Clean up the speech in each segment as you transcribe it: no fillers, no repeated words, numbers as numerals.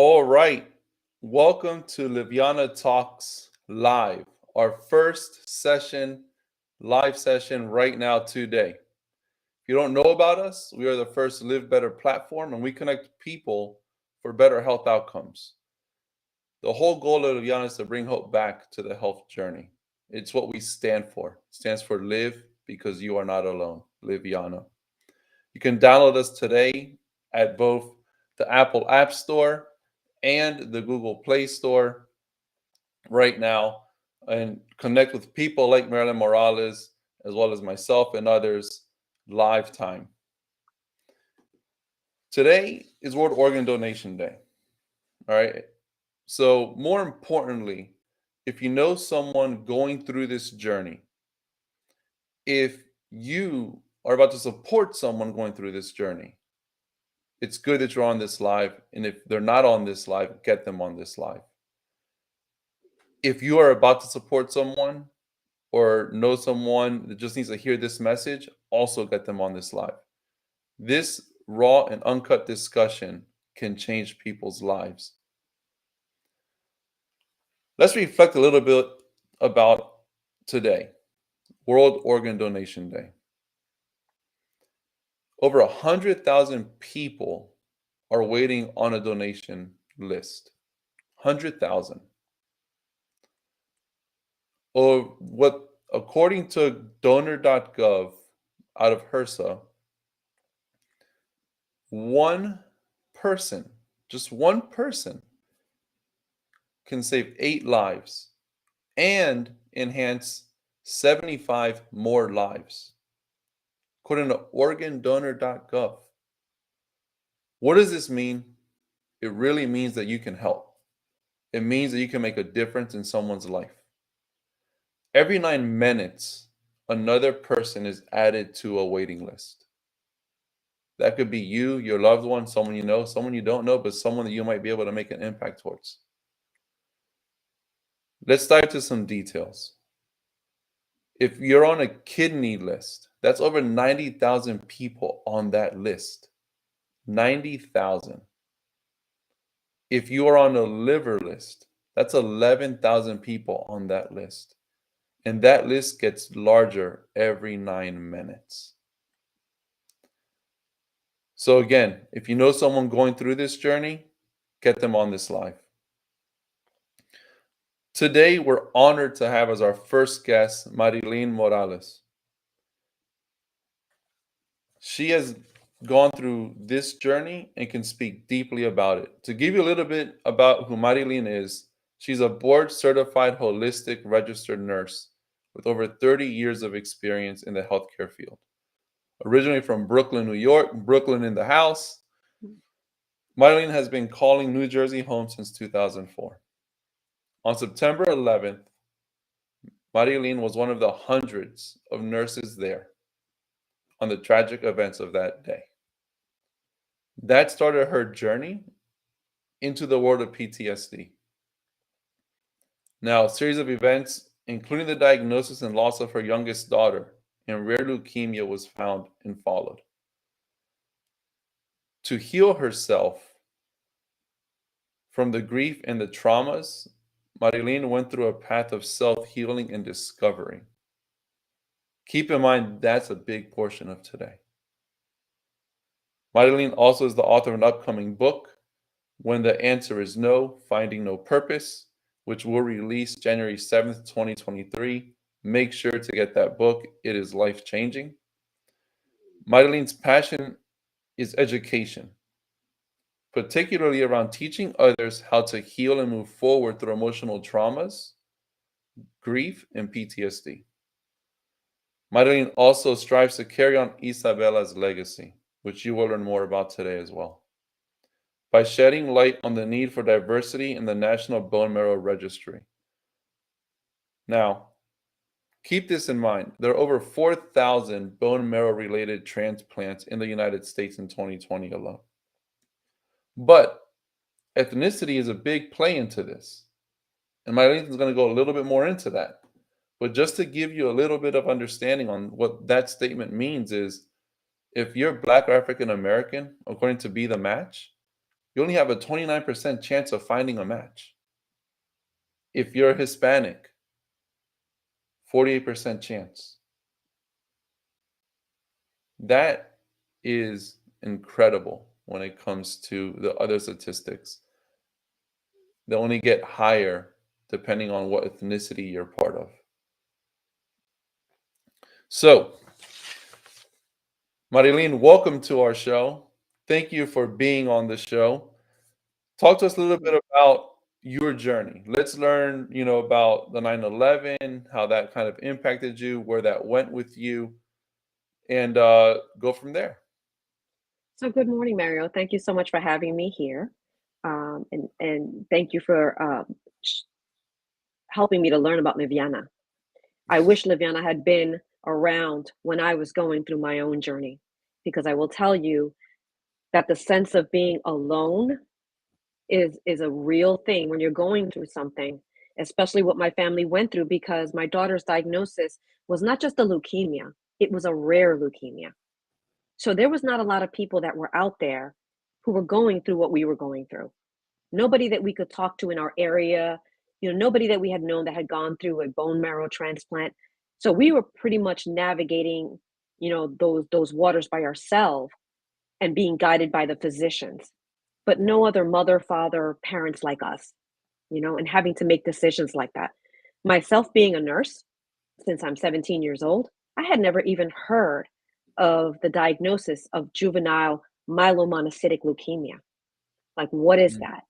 All right. Welcome to Livyana Talks live, our first session, live session right now today. If you don't know about us, we are the first Live Better platform and we connect people for better health outcomes. The whole goal of Livyana is to bring hope back to the health journey. It's what we stand for. It stands for Live because you are not alone. Livyana. You can download us today at both the Apple App Store and the Google Play Store right now and connect with people like Marilyn Morales, as well as myself and others, live time. Today is World Organ Donation Day. All right. So, more importantly, if you know someone going through this journey, if you are about to support someone going through this journey, it's good that you're on this live. And if they're not on this live, get them on this live. If you are about to support someone or know someone that just needs to hear this message, also get them on this live. This raw and uncut discussion can change people's lives. Let's reflect a little bit about today, World Organ Donation Day. Over 100,000 people are waiting on a donation list. 100,000. Or what, according to donor.gov out of HRSA, one person, just one person, can save 8 lives and enhance 75 more lives, according to organdonor.gov. What does this mean? It really means that you can help. It means that you can make a difference in someone's life. Every 9 minutes, another person is added to a waiting list. That could be you, your loved one, someone you know, someone you don't know, but someone that you might be able to make an impact towards. Let's dive into some details. If you're on a kidney list, that's over 90,000 people on that list. 90,000. If you are on a liver list, that's 11,000 people on that list. And that list gets larger every 9 minutes. So again, if you know someone going through this journey, get them on this live. Today, we're honored to have as our first guest, Marilyn Morales. She has gone through this journey and can speak deeply about it. To give you a little bit about who Marilyn is, she's a board certified holistic registered nurse with over 30 years of experience in the healthcare field. Originally from Brooklyn, New York, Brooklyn in the house, Marilyn has been calling New Jersey home since 2004. On September 11th, Marilyn was one of the hundreds of nurses there on the tragic events of that day. That started her journey into the world of PTSD. Now, a series of events, including the diagnosis and loss of her youngest daughter, and rare leukemia was found and followed. To heal herself from the grief and the traumas, Marilyn went through a path of self-healing and discovery. Keep in mind, that's a big portion of today. Marilyn also is the author of an upcoming book, When the Answer is No, Finding No Purpose, which will release January 7th, 2023. Make sure to get that book. It is life-changing. Marilyn's passion is education, particularly around teaching others how to heal and move forward through emotional traumas, grief, and PTSD. Marilyn also strives to carry on Isabella's legacy, which you will learn more about today as well, by shedding light on the need for diversity in the National Bone Marrow Registry. Now, keep this in mind. There are over 4,000 bone marrow-related transplants in the United States in 2020 alone. But ethnicity is a big play into this. And Marilyn is going to go a little bit more into that. But just to give you a little bit of understanding on what that statement means is, if you're Black or African American, according to Be the Match, you only have a 29% chance of finding a match. If you're Hispanic, 48% chance. That is incredible when it comes to the other statistics. They only get higher depending on what ethnicity you're part of. So, Marilyn, welcome to our show. Thank you for being on the show. Talk to us a little bit about your journey. Let's learn, about the 9/11, how that kind of impacted you, where that went with you, and go from there. So good morning, Mario. Thank you so much for having me here. And thank you for helping me to learn about Livyana. I wish Livyana had been around when I was going through my own journey, because I will tell you that the sense of being alone is a real thing when you're going through something, especially what my family went through, because my daughter's diagnosis was not just a leukemia, it was a rare leukemia. So there was not a lot of people that were out there who were going through what we were going through. Nobody that we could talk to in our area, nobody that we had known that had gone through a bone marrow transplant. So we were pretty much navigating, those waters by ourselves and being guided by the physicians, but no other mother, father, parents like us, and having to make decisions like that. Myself being a nurse since I'm 17 years old, I had never even heard of the diagnosis of juvenile myelomonocytic leukemia. Like, what is that?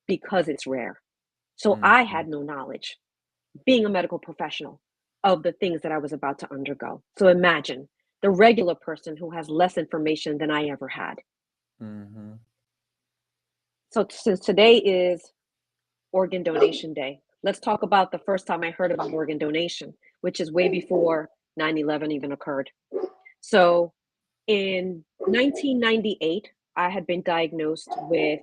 Because it's rare. So I Mhm. had no knowledge, being a medical professional, of the things that I was about to undergo. So imagine the regular person who has less information than I ever had. Mhm. So since today is Organ Donation Day, let's talk about the first time I heard about organ donation, which is way before 9/11 even occurred. So in 1998, I had been diagnosed with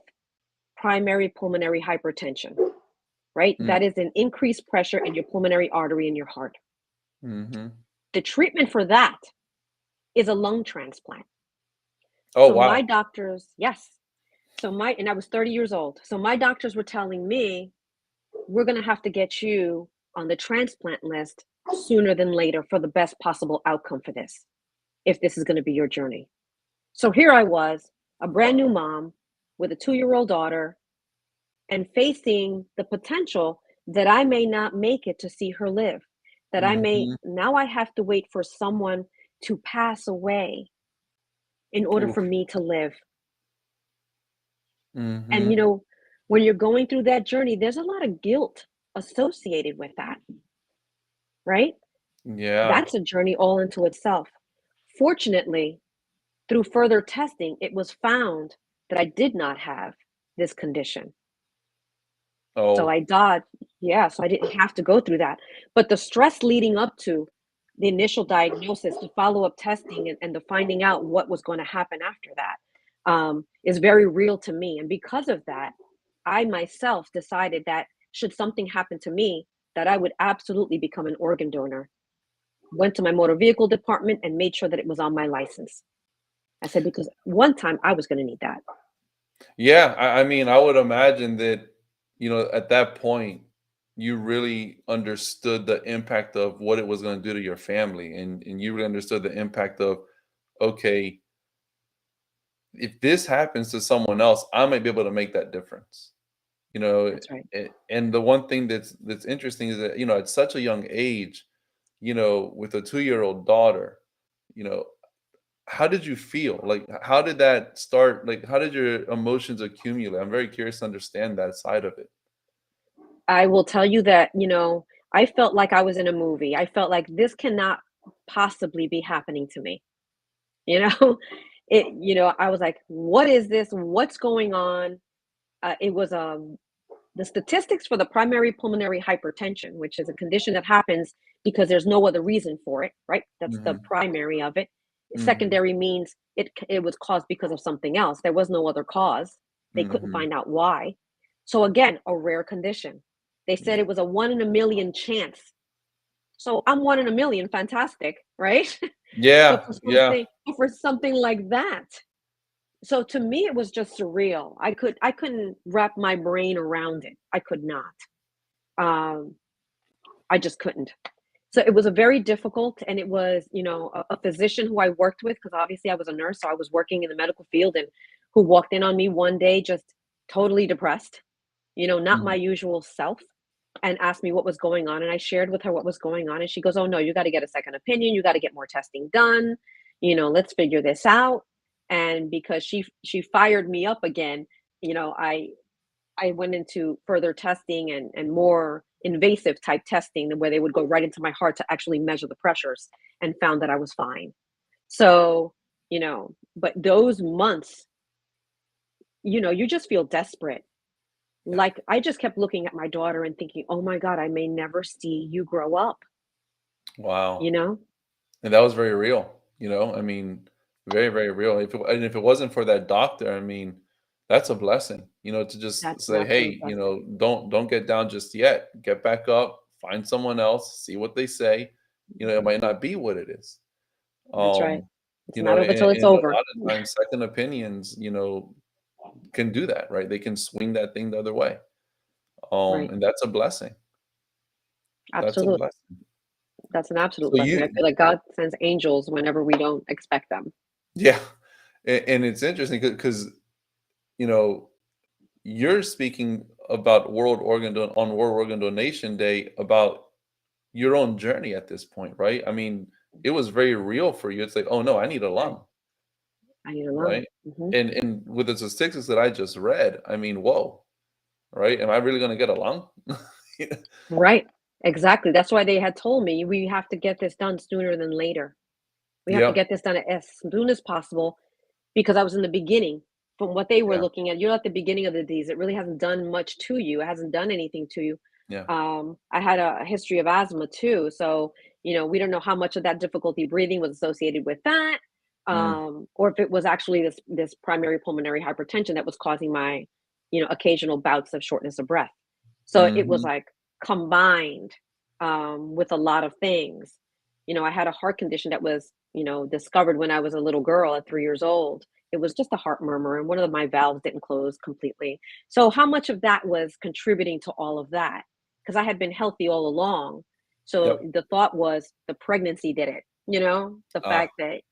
primary pulmonary hypertension, right? Mm. That is an increased pressure in your pulmonary artery in your heart. Mhm. The treatment for that is a lung transplant. Oh, So my wow. doctors, yes. And I was 30 years old. So my doctors were telling me, we're going to have to get you on the transplant list sooner than later for the best possible outcome for this, if this is going to be your journey. So here I was, a brand new mom with a 2-year-old daughter, and facing the potential that I may not make it to see her live, that Mhm. now I have to wait for someone to pass away in order Oof. for me to live. And, Mhm. when you're going through that journey, there's a lot of guilt associated with that, right? Yeah. That's a journey all into itself. Fortunately, through further testing, it was found that I did not have this condition. So Oh. I dodged, yeah, so I didn't have to go through that. But the stress leading up to the initial diagnosis, the follow-up testing, and the finding out what was going to happen after that, is very real to me. And because of that, I myself decided that should something happen to me, that I would absolutely become an organ donor. Went to my motor vehicle department and made sure that it was on my license. I said, because one time I was going to need that. Yeah, I mean, I would imagine that, at that point, you really understood the impact of what it was going to do to your family, and you really understood the impact of, okay, if this happens to someone else, I might be able to make that difference. You know, That's right. and the one thing that's interesting is that, at such a young age, with a 2-year-old daughter, you know, how did you feel? Like, how did that start? Like, how did your emotions accumulate? I'm very curious to understand that side of it. I will tell you that, I felt like I was in a movie. I felt like this cannot possibly be happening to me. You know, I was like, what is this? What's going on? It was the statistics for the primary pulmonary hypertension, which is a condition that happens because there's no other reason for it, right? That's the Mhm, primary of it. mhm, Secondary means it was caused because of something else. There was no other cause. They couldn't mhm. find out why. So again, a rare condition. They said Ye it was a 1 in a million chance. So I'm 1 in a million, fantastic, right? Yeah, yeah. But for something like that, So to me, it was just surreal. I couldn't wrap my brain around it. I could not. Um, I just couldn't. So it was a very difficult, and it was, a physician who I worked with, because obviously I was a nurse, so I was working in the medical field, and who walked in on me one day just totally depressed, not my Mhm. usual self, and asked me what was going on. And I shared with her what was going on. And she goes, "Oh, no, you got to get a second opinion. You got to get more testing done. Let's figure this out." And because she fired me up again, I went into further testing and more invasive type testing, where they would go right into my heart to actually measure the pressures, and found that I was fine. So, but those months, you just feel desperate. Yeah. Like, I just kept looking at my daughter and thinking, "Oh my God, I may never see you grow up," you Wow. know? And that was very real, you know? I mean, very, very real. If it wasn't for that doctor, I mean, that's a blessing, to just That's an say, absolute "Hey, blessing. don't get down just yet. Get back up, find someone else, see what they say." It Mhm. might not be what it is. That's right. Um, It's not over till it's and a over. lot of times second opinions, can do that, right? They can swing that thing the other way. Right. And that's a blessing. That's a Absolutely. blessing. That's an absolute So blessing. I you feel like God sends angels whenever we don't expect them. Yeah. And it's interesting because you know, you're speaking about World Organ Donation Day about your own journey at this point, right? I mean, it was very real for you. It's like, "Oh, no, I need a Right. lung," I need a lung. right? Mhm. And with the statistics that I just read, I mean, whoa, right? Am I really gonna get a lung? Yeah. Right. Exactly. That's why they had told me, "We have to get this done sooner than later. We have to Yeah. get this done as soon as possible," because I was in the beginning. From what they were Yeah. looking at, you're at the beginning of the disease. It really hasn't done much to you. It hasn't done anything to you. Yeah. I had a history of asthma too, so we don't know how much of that difficulty breathing was associated with that, Mm. or if it was actually this primary pulmonary hypertension that was causing my occasional bouts of shortness of breath. So it was Mhm. like combined, with a lot of things. I had a heart condition that was discovered when I was a little girl at 3 years old. It was just a heart murmur, and one of my valves didn't close completely. So, how much of that was contributing to all of that? Because I had been healthy all along. So, Yep. the thought was the pregnancy did it. The Ah, fact that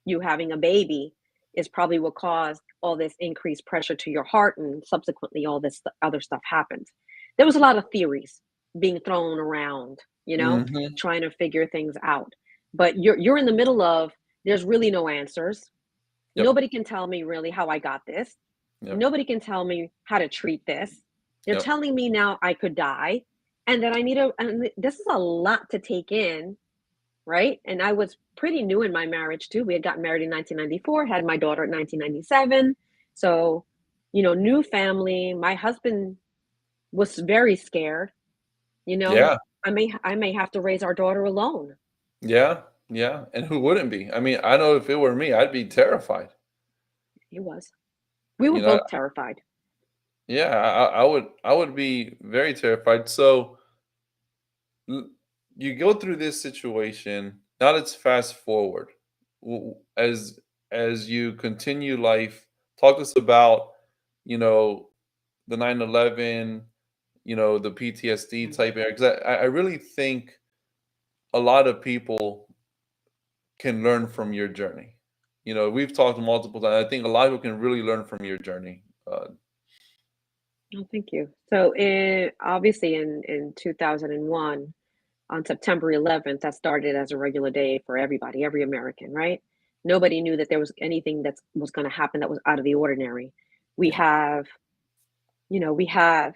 you having a baby is probably what caused all this increased pressure to your heart, and subsequently all this other stuff happened. There was a lot of theories being thrown around, mhm. trying to figure things out. But you're in the middle of, there's really no answers. Yep. Nobody can tell me really how I got this. Yep. Nobody can tell me how to treat this. They're Yep. telling me now I could die, and that and this is a lot to take in, right? And I was pretty new in my marriage too. We had gotten married in 1994, had my daughter in 1997. So, new family. My husband was very scared. You know, Yeah. I may have to raise our daughter alone. Yeah. Yeah. And who wouldn't be? I mean, I know if it were me, I'd be terrified. He was. We were You know, both terrified. yeah, I would be very terrified. So l- you go through this situation. Now let's fast forward. As you continue life, talk to us about, you know, the 9/11, the PTSD Mm. type area. Because I really think a lot of people can learn from your journey. We've talked multiple times. I think a lot of people can really learn from your journey. Oh, thank you. So, obviously, in 2001, on September 11th, that started as a regular day for everybody, every American, right? Nobody knew that there was anything that was going to happen that was out of the ordinary. We Yeah. have, we have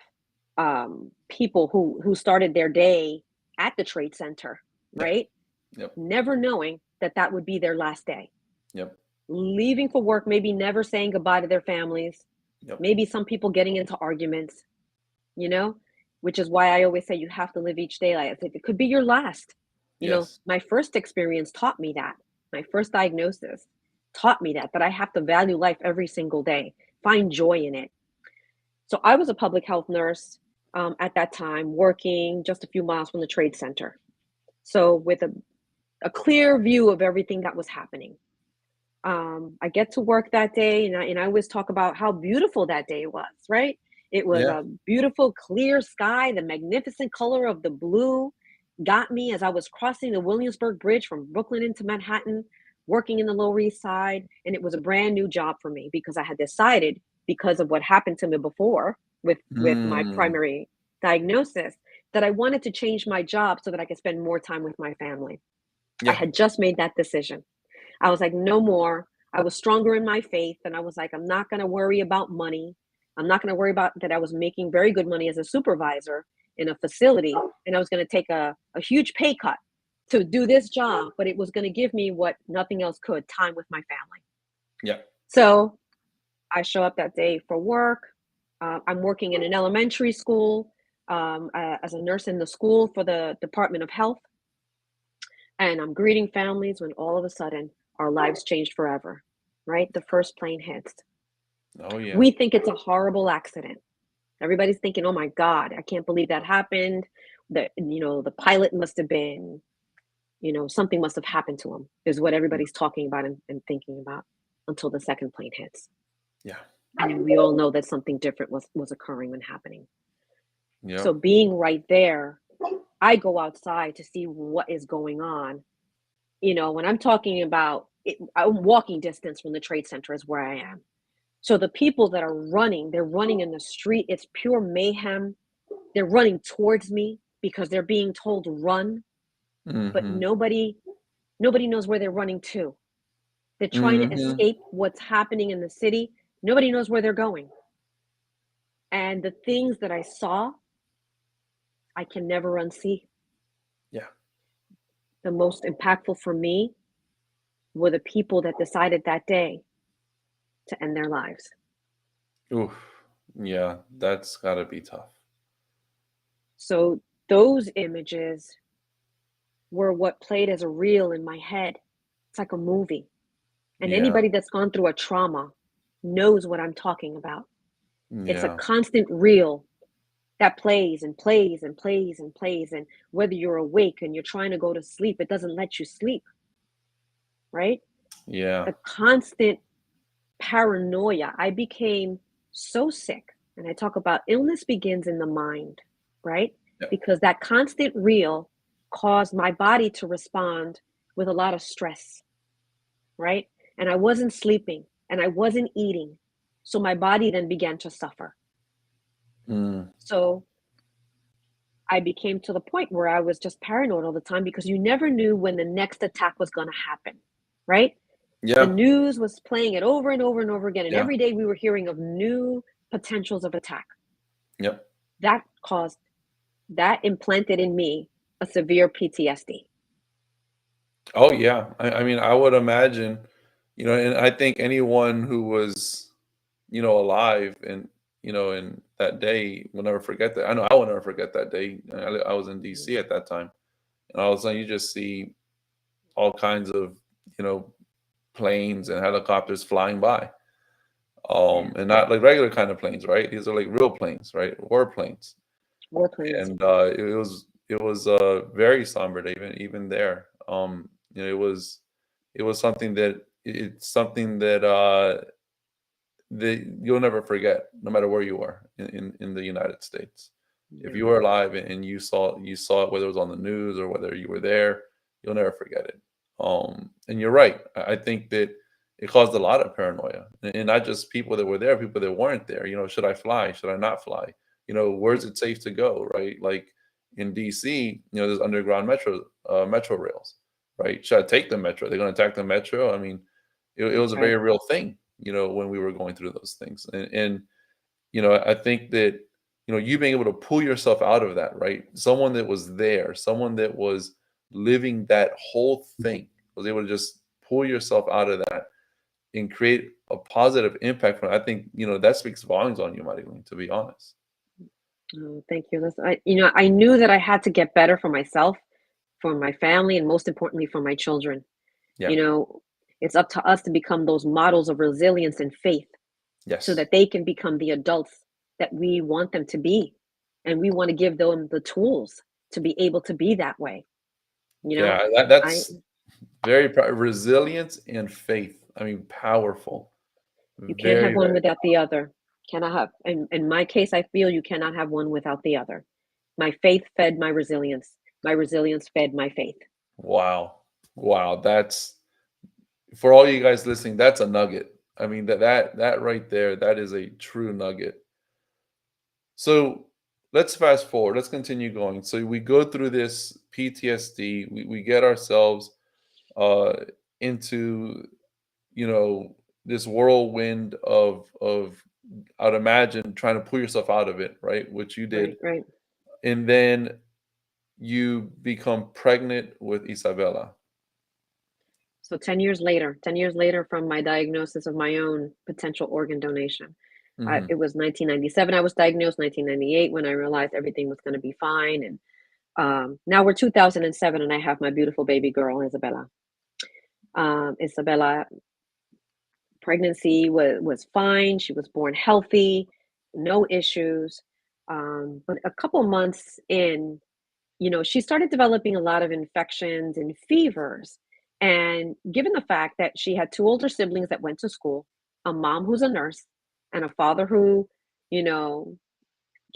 people who started their day at the Trade Center, Yep. right? Yep. Never knowing that that would be their last day. Yep. Leaving for work, maybe never saying goodbye to their families, Yep. maybe some people getting into arguments, you know, which is why I always say you have to live each day like as if it could be your last. Yes. My first experience taught me that. My first diagnosis taught me that I have to value life every single day, find joy in it. So I was a public health nurse, at that time, working just a few miles from the Trade Center. So with a clear view of everything that was happening. I get to work that day, and I always talk about how beautiful that day was, right? It was Yeah. a beautiful, clear sky. The magnificent color of the blue got me as I was crossing the Williamsburg Bridge from Brooklyn into Manhattan, working in the Lower East Side. And it was a brand new job for me because I had decided, because of what happened to me before with my Mm, primary diagnosis, that I wanted to change my job so that I could spend more time with my family. I yeah. had just made that decision. I was like, no more. I was stronger in my faith. And I was like, I'm not going to worry about money. I'm not going to worry about that. I was making very good money as a supervisor in a facility. And I was going to take a huge pay cut to do this job, but it was going to give me what nothing else could, time with my family. Yeah. So I show up that day for work. I'm working in an elementary school as a nurse in the school for the Department of Health. And I'm greeting families when all of a sudden our lives changed forever, right? The first plane hits. Oh yeah. We think it's a horrible accident. Everybody's thinking, oh my God, I can't believe that happened. The pilot must have been, something must have happened to him, is what everybody's talking about and thinking about until the second plane hits. Yeah. And we all know that something different was occurring and happening. So Yep. being right there, I go outside to see what is going on. When I'm talking about it, I'm walking distance from the Trade Center is where I am. So the people that are running, they're running in the street. It's pure mayhem. They're running towards me because they're being told run, but Mm-hmm. nobody knows where they're running to. They're trying to Mm-hmm. escape what's happening in the city. Nobody knows where they're going. And the things that I saw, I can never unsee. Yeah. The most impactful for me were the people that decided that day to end their lives. Oof. Yeah. That's gotta be tough. So those images were what played as a reel in my head. It's like a movie. And Yeah. anybody that's gone through a trauma knows what I'm talking about. It's a Yeah. constant reel that plays and plays and plays and plays. And whether you're awake and you're trying to go to sleep, it doesn't let you sleep, right? Yeah. A constant paranoia. I became so sick. And I talk about illness begins in the mind, right? Yeah. Because that constant reel caused my body to respond with a lot of stress, right? And I wasn't sleeping and I wasn't eating. So my body then began to suffer. Mm. So I became to the point where I was just paranoid all the time because you never knew when the next attack was going to happen, right? The Yeah. news was playing it over and over and over again. And Yeah. every day we were hearing of new potentials of attack. Yep. That caused, that implanted in me a severe PTSD. Oh yeah. I mean, I would imagine, and I think anyone who was, alive and in that day will never forget that. I know I will never forget that day. I was in DC at that time, and all of a sudden you just see all kinds of, you know, planes and helicopters flying by. Yeah, And not like regular kind of planes, right? These are like real planes, right? Warplanes. warplanes. And it was a very somber day, even there. It was something it's something that you'll never forget, no matter where you are in the United States. If you No. were alive and you saw it, whether it was on the news or whether you were there, you'll never forget it. And you're right. I think that it caused a lot of paranoia, and not just people that were there, people that weren't there. Should I fly? Should I not fly? Where's it safe to go? Right? Like in DC, there's underground metro rails. Right? Should I take the metro? They're going to attack the metro. I mean, it was That's a very right. real thing, when we were going through those things. And I think that, you being able to pull yourself out of that, right? Someone that was there, someone that was living that whole thing, was able to just pull yourself out of that and create a positive impact from it. I think, that speaks volumes on you, Marilyn, to be honest. Oh, thank you. I knew that I had to get better for myself, for my family, and most importantly, for my children. Yeah. You know, it's up to us to become those models of resilience and faith so Yes. that they can become the adults that we want them to be. And we want to give them the tools to be able to be that way. You know, Yeah. I That's very resilience and faith. I mean, powerful. You can't have Very, one very. without the other. Cannot have. In my case, I feel you cannot have one without the other. My faith fed my resilience. My resilience fed my faith. Wow. Wow. That's for all you guys listening, that's a nugget. I mean that right there, that is a true nugget. So let's fast forward. Let's continue going. So we go through this PTSD. We get ourselves uh, into this whirlwind of I'd imagine trying to pull yourself out of it, right? Which you did, Right, right. and then you become pregnant with Isabella. So 10 years later from my diagnosis of my own potential organ donation, Hmm. it was 1997. I was diagnosed 1998 when I realized everything was going to be fine. And now we're 2007, and I have my beautiful baby girl, Isabella. Isabella pregnancy was fine. She was born healthy, no issues. But a couple months in, she started developing a lot of infections and fevers. And given the fact that she had two older siblings that went to school, a mom who's a nurse, and a father who, you know,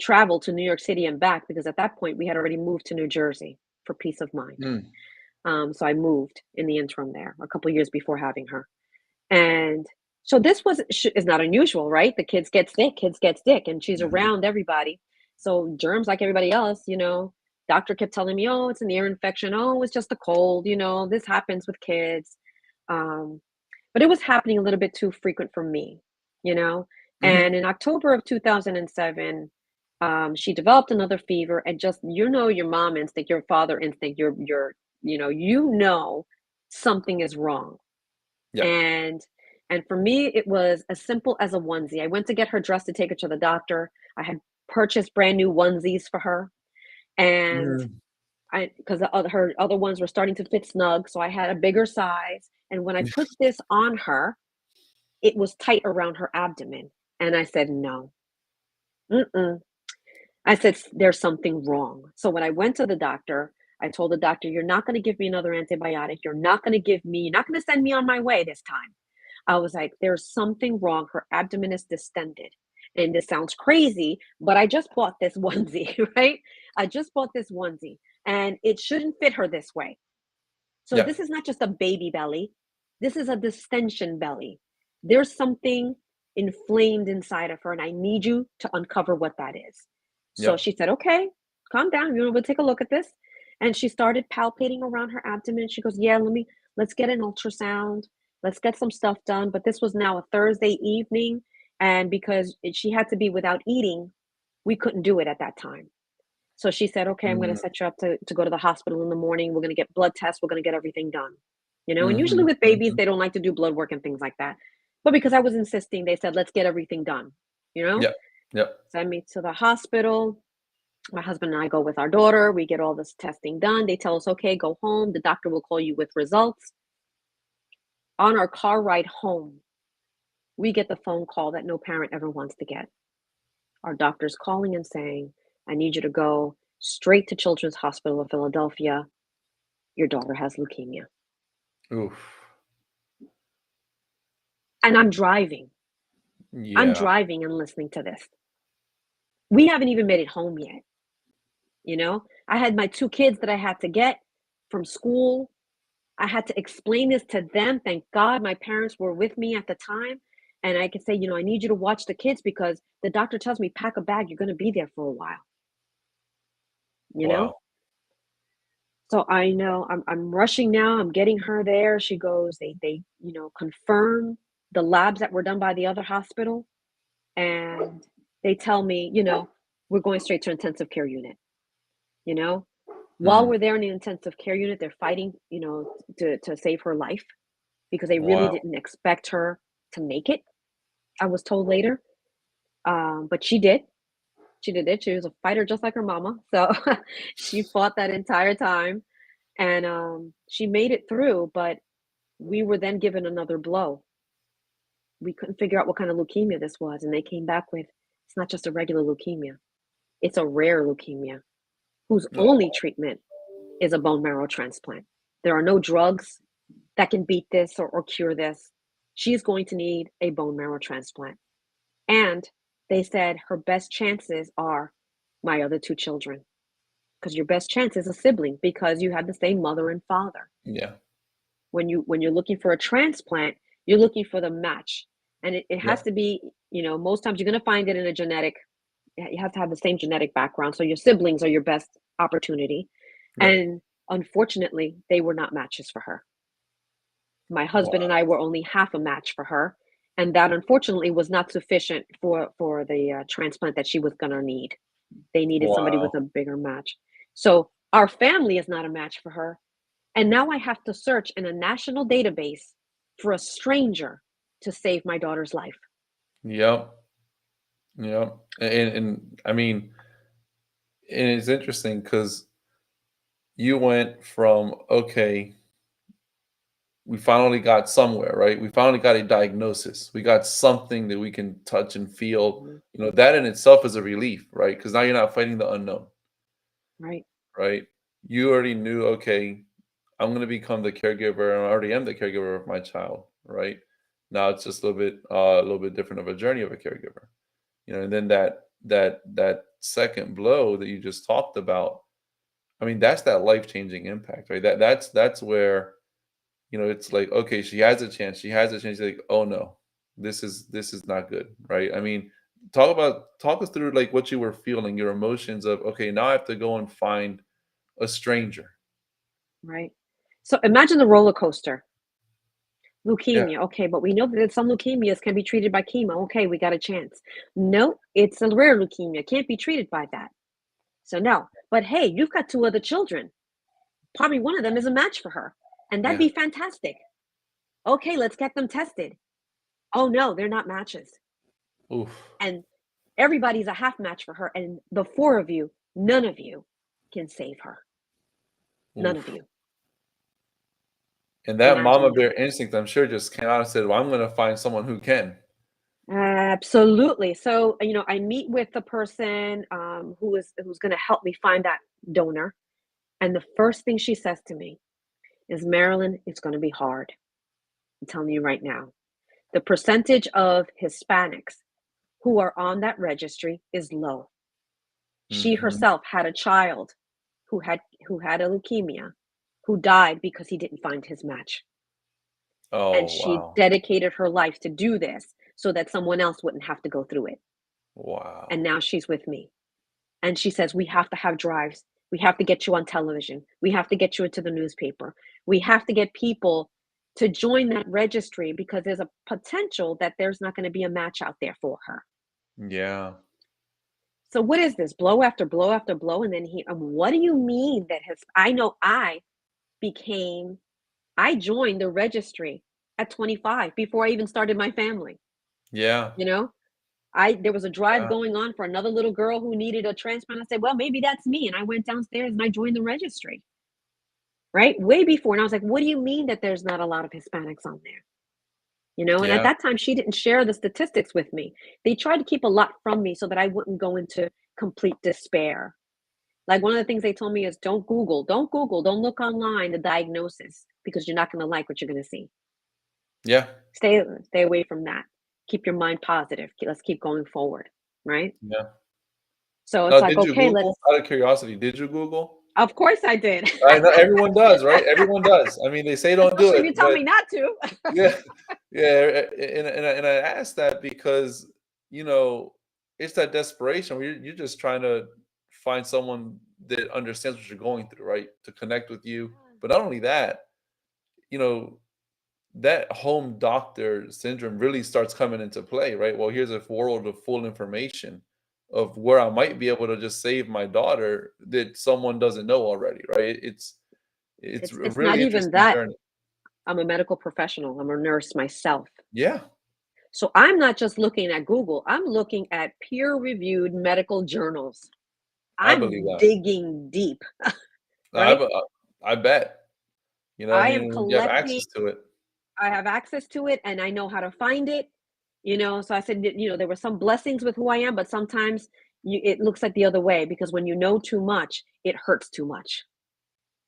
traveled to New York City and back, because at that point we had already moved to New Jersey for peace of mind. Mm. So I moved in the interim there a couple years before having her. And so this is not unusual, right? The kids get sick, and she's Mhm. around everybody. So germs, like everybody else, doctor kept telling me, oh, it's an ear infection. Oh, it's just a cold. This happens with kids. Um, but it was happening a little bit too frequent for me, you know. Mhm. And in October of 2007, she developed another fever, and just your mom instinct, your father instinct, your something is wrong. Yeah. And for me, it was as simple as a onesie. I went to get her dressed to take her to the doctor. I had purchased brand new onesies for her, and Mm. because her other ones were starting to fit snug, so I had a bigger size. And when I put this on her, it was tight around her abdomen, and I said, "No, mm-mm." I said, "There's something wrong." So when I went to the doctor, I told the doctor, "You're not going to give me another antibiotic. You're not going to send me on my way this time." I was like, "There's something wrong. Her abdomen is distended." And this sounds crazy, but I just bought this onesie, right? I just bought this onesie, and it shouldn't fit her this way. So Yeah. this is not just a baby belly. This is a distension belly. There's something inflamed inside of her, and I need you to uncover what that is. So Yep. she said, "Okay, calm down. We'll take a look at this." And she started palpating around her abdomen. She goes, "Yeah, let's get an ultrasound. Let's get some stuff done." But this was now a Thursday evening, and because she had to be without eating, we couldn't do it at that time. So she said, "Okay, I'm gonna Mm. set you up to go to the hospital in the morning. We're gonna get blood tests. We're gonna get everything done." And usually Mhm. with babies, Mhm. they don't like to do blood work and things like that. But because I was insisting, they said, "Let's get everything done." You know? Yep. Yep. Send me to the hospital. My husband and I go with our daughter. We get all this testing done. They tell us, "Okay, go home. The doctor will call you with results." On our car ride home, we get the phone call that no parent ever wants to get. Our doctor's calling and saying, "I need you to go straight to Children's Hospital of Philadelphia. Your daughter has leukemia." Oof. And I'm driving. I'm Yeah. driving and listening to this. We haven't even made it home yet. I had my two kids that I had to get from school. I had to explain this to them. Thank God my parents were with me at the time. And I could say, "I need you to watch the kids because the doctor tells me pack a bag. You're going to be there for a while, you know?" Wow. So I know I'm rushing now. I'm getting her there. She goes, they confirm the labs that were done by the other hospital, and they tell me, we're going straight to intensive care unit. You know, while Mm. we're there in the intensive care unit, they're fighting, to save her life because they really Wow. didn't expect her to make it. I was told later, but she did. She did it. She was a fighter just like her mama. So she fought that entire time, and she made it through. But we were then given another blow. We couldn't figure out what kind of leukemia this was, and they came back with, it's not just a regular leukemia, it's a rare leukemia whose only Oh. treatment is a bone marrow transplant. There are no drugs that can beat this or cure this. She's going to need a bone marrow transplant. And they said her best chances are my other two children, because your best chance is a sibling because you have the same mother and father. Yeah. When you're looking for a transplant, you're looking for the match. And it has Yep. to be, most times you're going to find it in a genetic, you have to have the same genetic background. So your siblings are your best opportunity. Right. And unfortunately, they were not matches for her. My husband and I Wow. were only half a match for her. And that unfortunately was not sufficient for the transplant that she was going to need. They needed somebody with Wow. a bigger match. So our family is not a match for her. And now I have to search in a national database for a stranger to save my daughter's life. Yep. Yep. And I mean, and it's interesting because you went from, okay, we finally got somewhere, right? We finally got a diagnosis. We got something that we can touch and feel. Mhm. That in itself is a relief, right? Because now you're not fighting the unknown, Right, right? You already knew, okay, I'm going to become the caregiver, and I already am the caregiver of my child, right? Now it's just a little bit different of a journey of a caregiver, and then that second blow that you just talked about. I mean, that's that life changing impact, right? That's where it's like, okay, she has a chance. She has a chance. Like, oh no, this is not good, right? I mean, talk us through like what you were feeling, your emotions of, okay, now I have to go and find a stranger. right. So imagine the roller coaster. Yeah, Leukemia. Okay, but we know that some leukemias can be treated by chemo. Okay, we got a chance. No, it's a rare leukemia. Can't be treated by that. So no. But hey, you've got two other children. Probably one of them is a match for her. And that'd yeah. be fantastic. Okay, let's get them tested. Oh no, they're not matches. Oof, And everybody's a half match for her. And the four of you, none of you can save her. None of oof. you. And that mama Imagine that. bear instinct, I'm sure, just came out and said, "Well, I'm gonna find someone who can." Absolutely. So, I meet with the person who's going to help me find that donor. And the first thing she says to me is, Marilyn, it's going to be hard. I'm telling you right now. The percentage of Hispanics who are on that registry is low. She Mhm. herself had a child who had a leukemia, who died because he didn't find his match. And Oh, she wow. dedicated her life to do this so that someone else wouldn't have to go through it. And Wow. now she's with me. And she says, we have to have drives. We have to get you on television. We have to get you into the newspaper. We have to get people to join that registry because there's a potential that there's not going to be a match out there for her. Yeah. So what is this? Blow after blow after blow. And then what do you mean that I know became, I joined the registry at 25 before I even started my family, Yeah. you know? There was a drive Yeah. going on for another little girl who needed a transplant. I said, well, maybe that's me. And I went downstairs and I joined the registry, right? Way before. And I was like, what do you mean that there's not a lot of Hispanics on there? And at Yeah. that time, she didn't share the statistics with me. They tried to keep a lot from me so that I wouldn't go into complete despair. Like one of the things they told me is don't Google, don't look online, the diagnosis, because you're not going to like what you're going to see. Yeah. Stay away from that. Keep your mind positive. Let's keep going forward, right? Yeah. So it's Now, like, did you okay, Google? let's. Out of curiosity, did you Google? Of course I did. I know everyone does, right? Everyone does. I mean, they say don't do Especially if it, you tell but me not to. yeah, yeah. And I asked that because you know it's that desperation where you're just trying to find someone that understands what you're going through, right? To connect with you, but not only that, you know, that home doctor syndrome really starts coming into play, right? Well, here's a world of full information of where I might be able to just save my daughter that someone doesn't know already, right? It's a It's not really even interesting that. journey. I'm a medical professional. I'm a nurse myself. Yeah, So I'm not just looking at Google. I'm looking at peer-reviewed medical journals. I believe I'm that. digging deep, I, right? be- I bet. What I I am mean, when you have collecting. access to it. I have access to it and I know how to find it. So I said, there were some blessings with who I am, but sometimes it looks like the other way because when you know too much, it hurts too much.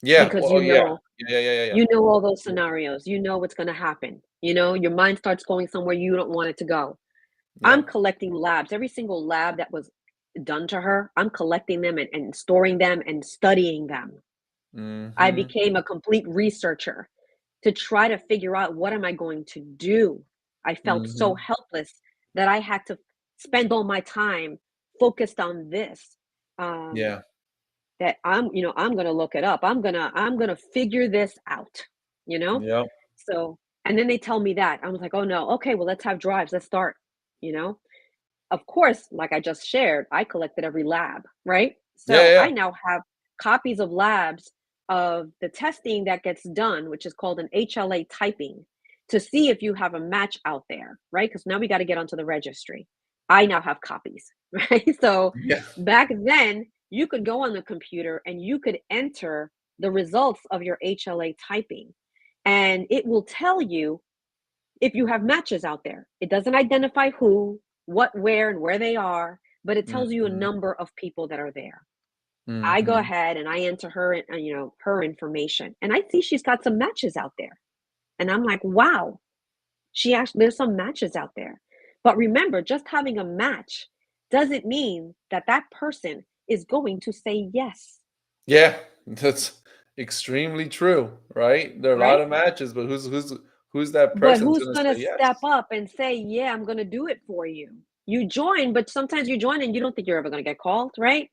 Yeah. because Well, yeah. Yeah. you know all those Yeah. scenarios. You know what's going to happen. You know, your mind starts going somewhere you don't want it to go. Yeah. I'm collecting labs, every single lab that was done to her. I'm collecting them and storing them and studying them. I Mhm. became a complete researcher to try to figure out what am I going to do. I felt so Mhm. helpless that I had to spend all my time focused on this. Um, Yeah. that I'm gonna look it up. I'm gonna figure this out, you know? Yeah. So and then they tell me that. I was like, oh no, okay, well let's have drives, let's start, you know? Of course, like I just shared, I collected every lab, right? Yeah. So I Yeah. now have copies of labs of the testing that gets done, which is called an HLA typing, to see if you have a match out there, right? Because now we got to get onto the registry. I now have copies, right? So Yeah. back then, you could go on the computer and you could enter the results of your HLA typing, and it will tell you if you have matches out there. It doesn't identify who, what, where, and where they are, but it tells you a Mhm. number of people that are there. I go Mhm. ahead and I enter her information, and I see she's got some matches out there. And I'm like, wow, she actually there's some matches out there. But remember, just having a match doesn't mean that that person is going to say yes, Yeah. That's extremely true, right? There are a lot right? of matches, but who's that But person who's gonna gonna say step yes? up and say, "Yeah, I'm gonna do it for you"? You join, but sometimes you join and you don't think you're ever gonna get called, right?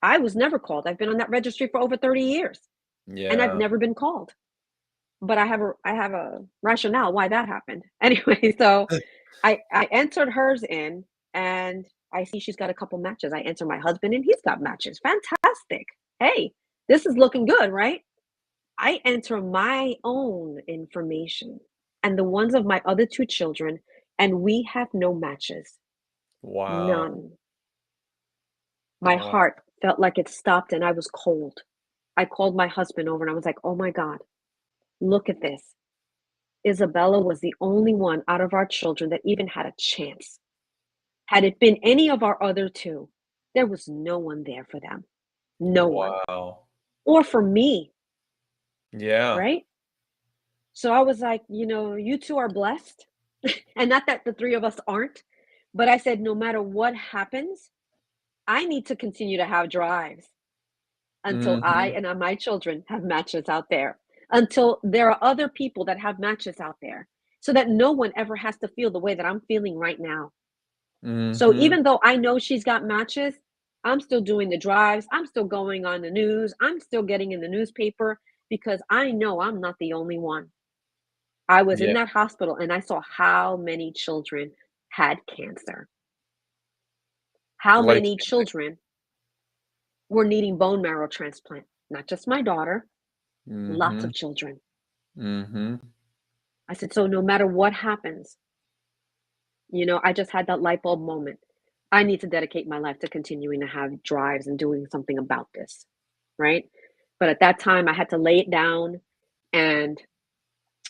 I was never called. I've been on that registry for over 30 years, and I've Yeah. never been called. But I have a rationale why that happened. Anyway, so I entered hers in, and I see she's got a couple matches. I enter my husband, and he's got matches. Fantastic. Hey, this is looking good, right? I enter my own information and the ones of my other two children, and we have no matches. Wow. None. My Wow. heart felt like it stopped and I was cold. I called my husband over and I was like, oh my God, look at this. Isabella was the only one out of our children that even had a chance. Had it been any of our other two, there was no one there for them. No one. Wow. Or for me, Yeah. right? So I was like, you two are blessed. And not that the three of us aren't, but I said, no matter what happens, I need to continue to have drives until I Mhm. and my children have matches out there, until there are other people that have matches out there, so that no one ever has to feel the way that I'm feeling right now. So Mhm. even though I know she's got matches, I'm still doing the drives. I'm still going on the news. I'm still getting in the newspaper because I know I'm not the only one. I was in Yeah. that hospital and I saw how many children had cancer. How many Life-changing. children were needing bone marrow transplant? Not just my daughter, lots Mhm. of children. Mhm. I said, so no matter what happens, I just had that light bulb moment. I need to dedicate my life to continuing to have drives and doing something about this, right? But at that time, I had to lay it down and,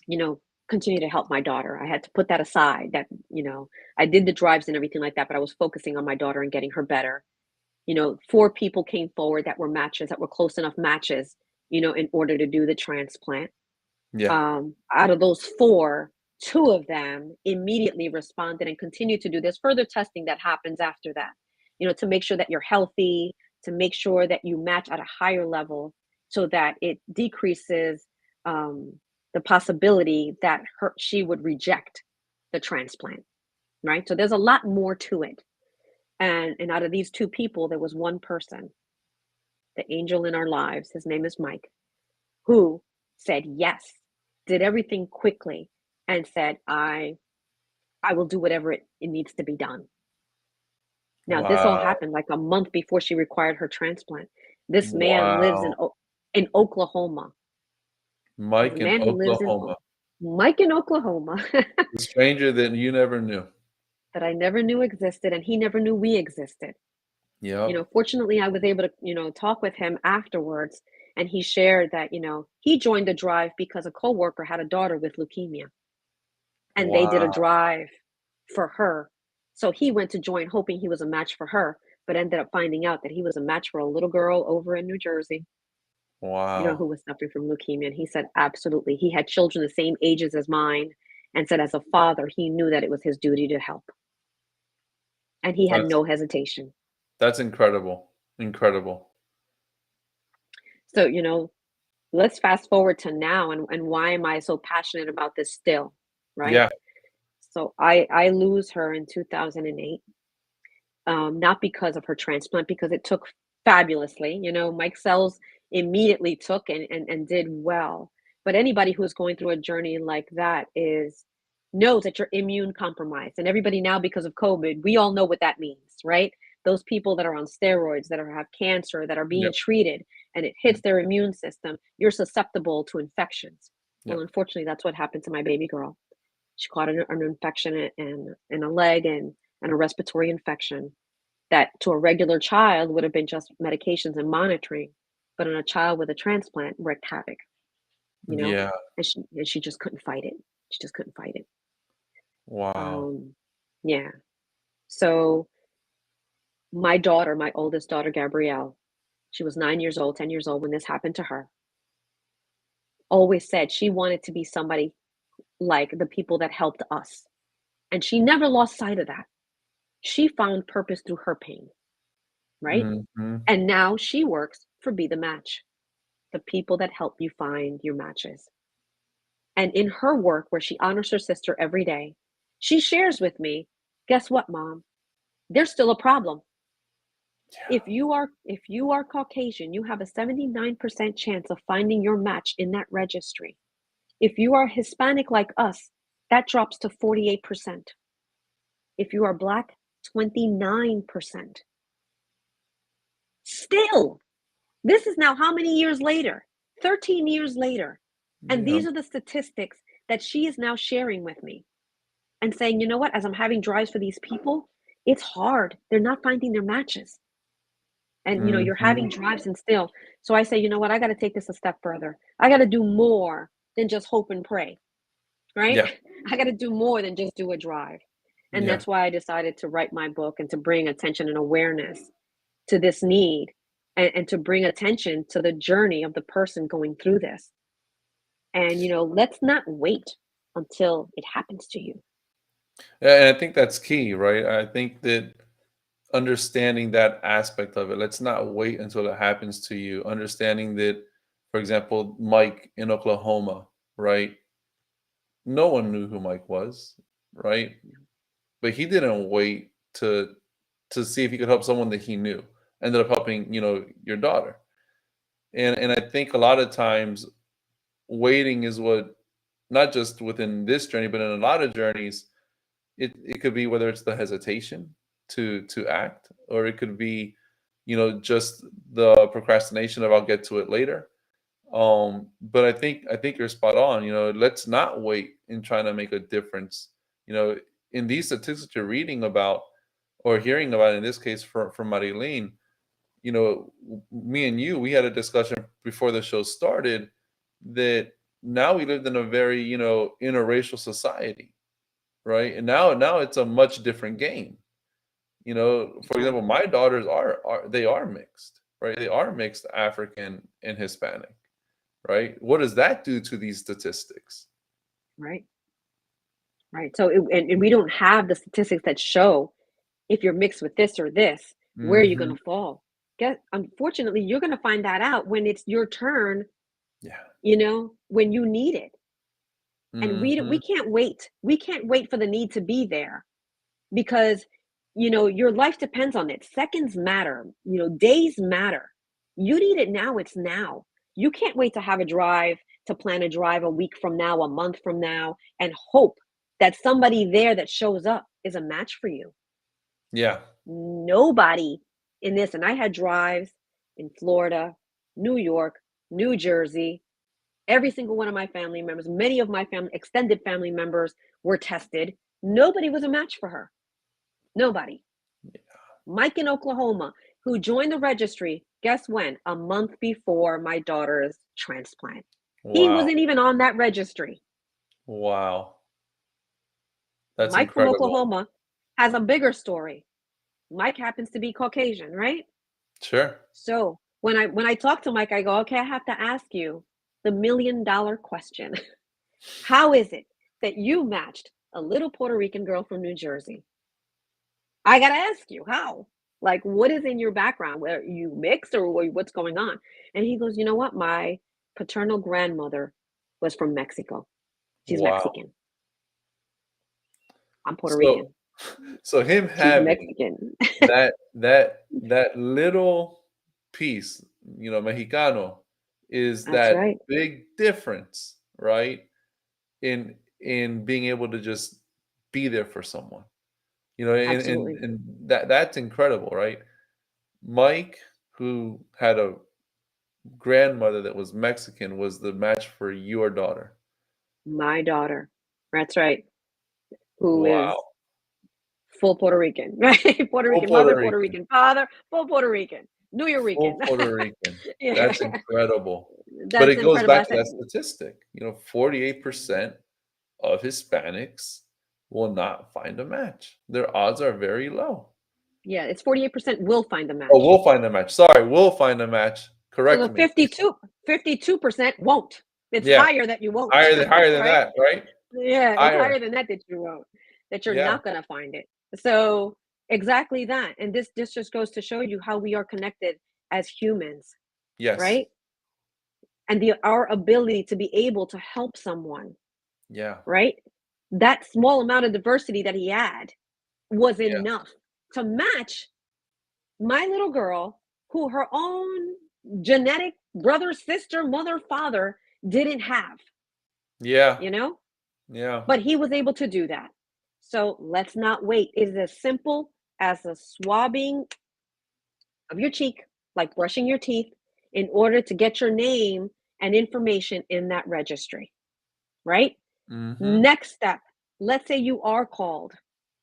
you know, continue to help my daughter. I had to put that aside. I did the drives and everything like that, but I was focusing on my daughter and getting her better. Four people came forward that were matches, that were close enough matches, in order to do the transplant. Yeah. Out of those four, two of them immediately responded and continued to do this further testing that happens after that, to make sure that you're healthy, to make sure that you match at a higher level so that it decreases um, the possibility that she would reject the transplant, right? So there's a lot more to it. And out of these two people, there was one person, the angel in our lives, his name is Mike, who said yes, did everything quickly, and said, I will do whatever it needs to be done. Now, this all Wow. happened like a month before she required her transplant. This man lives Wow. in Oklahoma. There's a Mike in man who lives in Oklahoma. Mike in Oklahoma The stranger that you never knew. that I never knew existed, and he never knew we existed. Yep. Fortunately, I was able to, talk with him afterwards, and he shared that, he joined the drive because a coworker had a daughter with leukemia, and they did a Wow. drive for her. So he went to join, hoping he was a match for her, but ended up finding out that he was a match for a little girl over in New Jersey. Wow. who was suffering from leukemia. And he said, absolutely. He had children the same ages as mine and said, as a father, he knew that it was his duty to help. And he had That's no hesitation. that's incredible. Incredible. So, let's fast forward to now, and why am I so passionate about this still, right? Yeah. So I lose her in 2008, not because of her transplant, because it took fabulously. Mike Sells immediately took and did well. But anybody who's going through a journey like that is knows that you're immune compromised. And everybody now, because of COVID, we all know what that means, right? Those people that are on steroids, that have cancer, that are being Yep. treated, and it hits their immune system, you're susceptible to infections. Well, Yep. unfortunately, that's what happened to my baby girl. She caught an infection in a leg and a respiratory infection that to a regular child would have been just medications and monitoring, but in a child with a transplant wreaked havoc, you know, Yeah. and she just couldn't fight it. She just couldn't fight it. Wow. Um, yeah. So my daughter, my oldest daughter, Gabrielle, she was 9 years old, 10 years old when this happened to her. Always said she wanted to be somebody like the people that helped us. And she never lost sight of that. She found purpose through her pain, right? Mhm. And now she works for Be the Match, the people that help you find your matches. And in her work, where she honors her sister every day, she shares with me, guess what, mom? There's still a problem. If you are Caucasian, you have a 79% chance of finding your match in that registry. If you are Hispanic like us, that drops to 48%. If you are black, 29%. Still, this is now how many years later? 13 years later. And Yeah. these are the statistics that she is now sharing with me and saying, you know what, as I'm having drives for these people, it's hard. They're not finding their matches. And you're having Mhm. drives and still. So I say, you know what, I got to take this a step further. I got to do more than just hope and pray, right? Yeah. I got to do more than just do a drive. And Yeah. that's why I decided to write my book and to bring attention and awareness to this need, and to bring attention to the journey of the person going through this. And, let's not wait until it happens to you. And I think that's key, right? I think that understanding that aspect of it, let's not wait until it happens to you. Understanding that, for example, Mike in Oklahoma, right? No one knew who Mike was, right? But he didn't wait to see if he could help someone that he knew. Ended up helping, your daughter. And I think a lot of times waiting is what, not just within this journey, but in a lot of journeys, it could be whether it's the hesitation to act, or it could be, just the procrastination of I'll get to it later. But I think you're spot on. Let's not wait in trying to make a difference. You know, in these statistics you're reading about or hearing about, in this case from Marilyn, me and you, we had a discussion before the show started that now we lived in a very, interracial society, right? And now it's a much different game. For Yeah, example, my daughters are mixed, right? They are mixed African and Hispanic, right? What does that do to these statistics? right, right. So, and we don't have the statistics that show if you're mixed with this or this, where are you going Hmm. to fall? Unfortunately, you're going to find that out when it's your turn, Yeah. when you need it. And we Hmm. can't wait. We can't wait for the need to be there, because your life depends on it. Seconds matter, days matter. You need it now. It's now. You can't wait to have a drive, to plan a drive a week from now, a month from now, and hope that somebody there that shows up is a match for you. Yeah. Nobody in this. And I had drives in Florida, New York, New Jersey. Every single one of my family members, many of my family extended family members, were tested. Nobody was a match for her. Nobody. Mike in Oklahoma, who joined the registry, guess when? A month before my daughter's transplant. He Wow. wasn't even on that registry. Wow. That's Mike from incredible. Oklahoma has a bigger story. Mike happens to be Caucasian, right? Sure. So when I talk to Mike, I go, okay, I have to ask you the $1,000,000 question. How is it that you matched a little Puerto Rican girl from New Jersey? I gotta ask you, how? Like, what is in your background? Where you mixed or what's going on? And he goes, you know what? My paternal grandmother was from Mexico. She's Wow. Mexican. I'm Puerto So Rican. so him She's having Mexican. that little piece, Mexicano, is That's that right. big difference, right? In being able to just be there for someone. Absolutely. And that's incredible, right? Mike, who had a grandmother that was Mexican, was the match for your daughter. My daughter. That's right. Who is Wow. full Puerto Rican, right? Puerto Full Rican Puerto mother, Puerto Rican. Rican father, full Puerto Rican, New Full Rican. Puerto Rican. Yeah, That's incredible. But that's it goes incredible. I back to said, that statistic. 48% of Hispanics will not find a match. Their odds are very low. yeah, it's 48% will find a Oh, match. we'll find a match. Sorry, we'll find a match. So Correct the me. 52% won't. It's Yeah, higher that you won't, higher than right? that, right? Yeah, it's Higher. higher than that you won't, that you're Yeah. not gonna find it. So exactly that. And this just goes to show you how we are connected as humans, Yes. right? And our ability to be able to help someone, Yeah. right? That small amount of diversity that he had was Yeah. enough to match my little girl, who her own genetic brother, sister, mother, father didn't have, Yeah. you know? Yeah. But he was able to do that. So let's not wait. It is as simple as a swabbing of your cheek, like brushing your teeth, in order to get your name and information in that registry, right? Mhm. Next step, let's say you are called,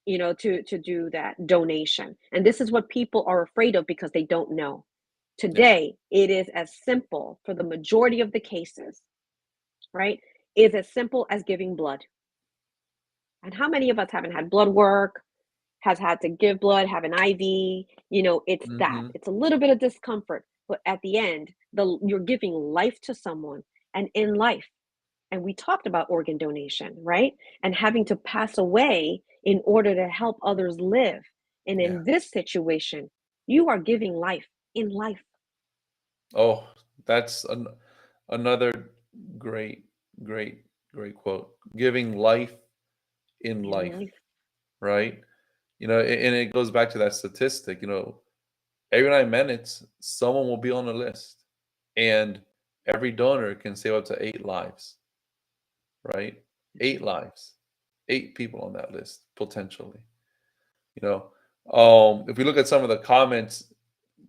to do that donation. And this is what people are afraid of because they don't know. Yeah. Today, it is as simple for the majority of the cases, right? Is as simple as giving blood. And how many of us haven't had blood work, has had to give blood, have an IV? It's that. Mhm. It's a little bit of discomfort, but at the end, you're giving life to someone, and in life. And we talked about organ donation, right? And having to pass away in order to help others live. And Yeah. in this situation, you are giving life in life. Oh, that's another great, great, great quote. Giving life in In life, life. right? And it goes back to that statistic. Every 9 minutes, someone will be on the list, and every donor can save up to 8 lives, right? That's Eight right. lives, 8 people on that list potentially. You if we look at some of the comments,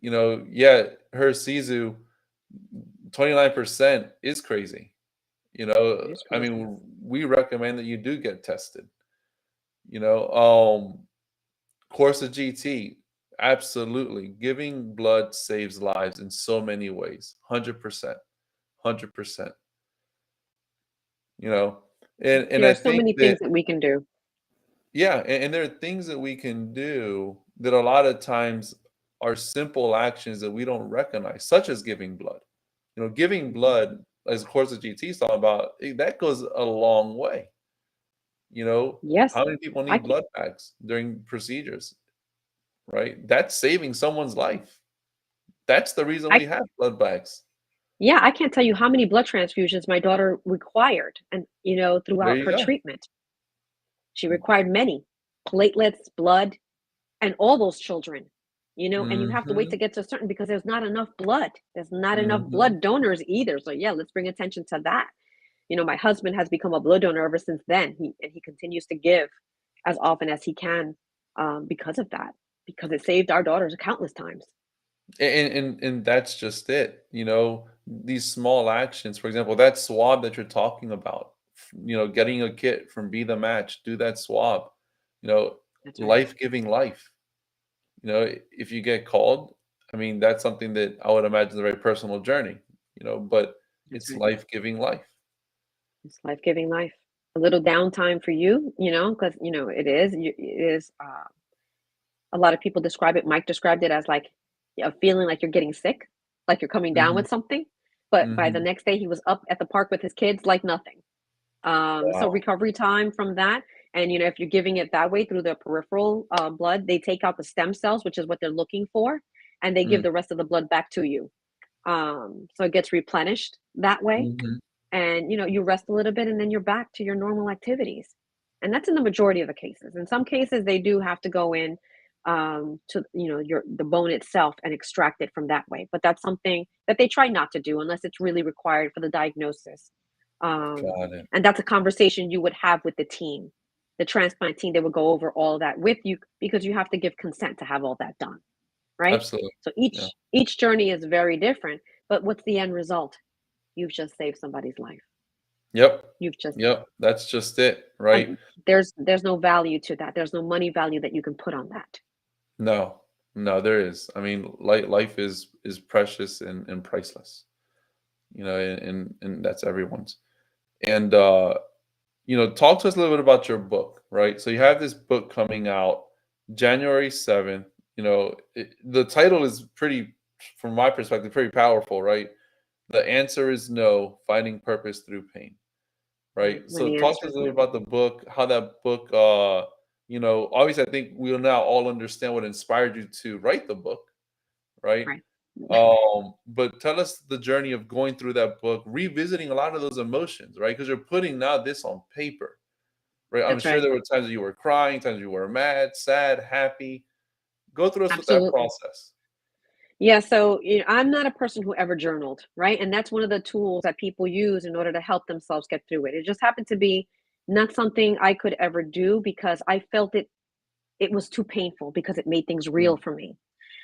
yeah, her Sisu 29% is crazy. It is I crazy. mean, we recommend that you do get tested. You know, Course of GT, absolutely. Giving blood saves lives in so many ways. 100%. 100%. You know, and There I are so think many things that that we can do. yeah, and there are things that we can do that a lot of times are simple actions that we don't recognize, such as giving blood. Giving Mhm. blood, as Course of GT is talking about, that goes a long way. Yes, How many people I need can. blood bags during procedures, right? That's saving someone's life. That's the reason I we have blood bags. Yeah, I can't tell you how many blood transfusions my daughter required, and There throughout you her go. treatment. She required many platelets, blood, and all those children. And you have to wait to Mhm. get to a certain, because there's not enough blood. There's not enough Mhm. blood donors either. So yeah, let's bring attention to that. My husband has become a blood donor ever since then. He continues to give as often as he can, because of that, because it saved our daughters countless times. And that's just it. These small actions, for example, that swab that you're talking about, getting a kit from Be the Match, do that swab, you know, That's right. life giving life. If you get called, I mean, that's something that I would imagine is a very personal journey, but That's it's right. life giving life. It's life giving life. A little downtime for you, because it is. A lot of people describe it. Mike described it as like a feeling like you're getting sick. like you're coming down Mhm. with something. But by the Mhm. next day, he was up at the park with his kids like nothing. So Wow. recovery time from that, and if you're giving it that way through the peripheral blood, they take out the stem cells, which is what they're looking for, and they give Mm. the rest of the blood back to you. So it gets replenished that way, Mhm. and you rest a little bit, and then you're back to your normal activities. And that's in the majority of the cases. In some cases, they do have to go in to the bone itself and extract it from that way. But that's something that they try not to do unless it's really required for the diagnosis. Got it. And that's a conversation you would have with the team, the transplant team. They would go over all that with you because you have to give consent to have all that done, right? Absolutely. So Yeah. each journey is very different. But what's the end result? You've just saved somebody's life. Yep. You've just Yep. That's just it, right? and there's no value to that. There's no money value that you can put on that. No. No, there is. I mean, life is precious and priceless. And that's everyone's. And talk to us a little bit about your book, right? So you have this book coming out January 7th. The title is pretty, from my perspective, pretty powerful, right? The answer is no, finding purpose through pain, Right. right? When So the talk to answer us is a little no. about the book, how that book, obviously I think we'll now all understand what inspired you to write the book, right? Right. But tell us the journey of going through that book, revisiting a lot of those emotions, right? Because you're putting now this on paper, right? I'm That's sure right. there were times that you were crying, times you were mad, sad, happy. Go through us with that Absolutely. process. Yeah, so I'm not a person who ever journaled, right? And that's one of the tools that people use in order to help themselves get through it. It just happened to be not something I could ever do because I felt it was too painful because it made things real Mm. for me.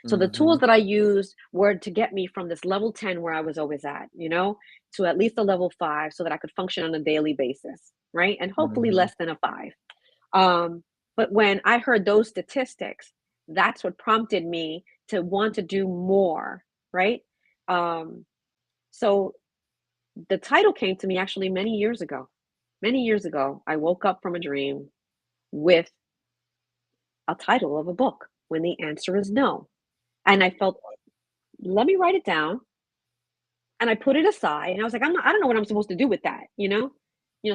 So the tools Mhm. that I used were to get me from this level 10 where I was always at, to at least a level 5 so that I could function on a daily basis, right? And hopefully Mhm. less than a 5. Um, but when I heard those statistics, that's what prompted me to want to do more, right? Um, so the title came to me actually many years ago. Many years ago, I woke up from a dream with a title of a book when the answer is no. And I felt, let me write it down. And I put it aside and I was like, I don't know what I'm supposed to do with that,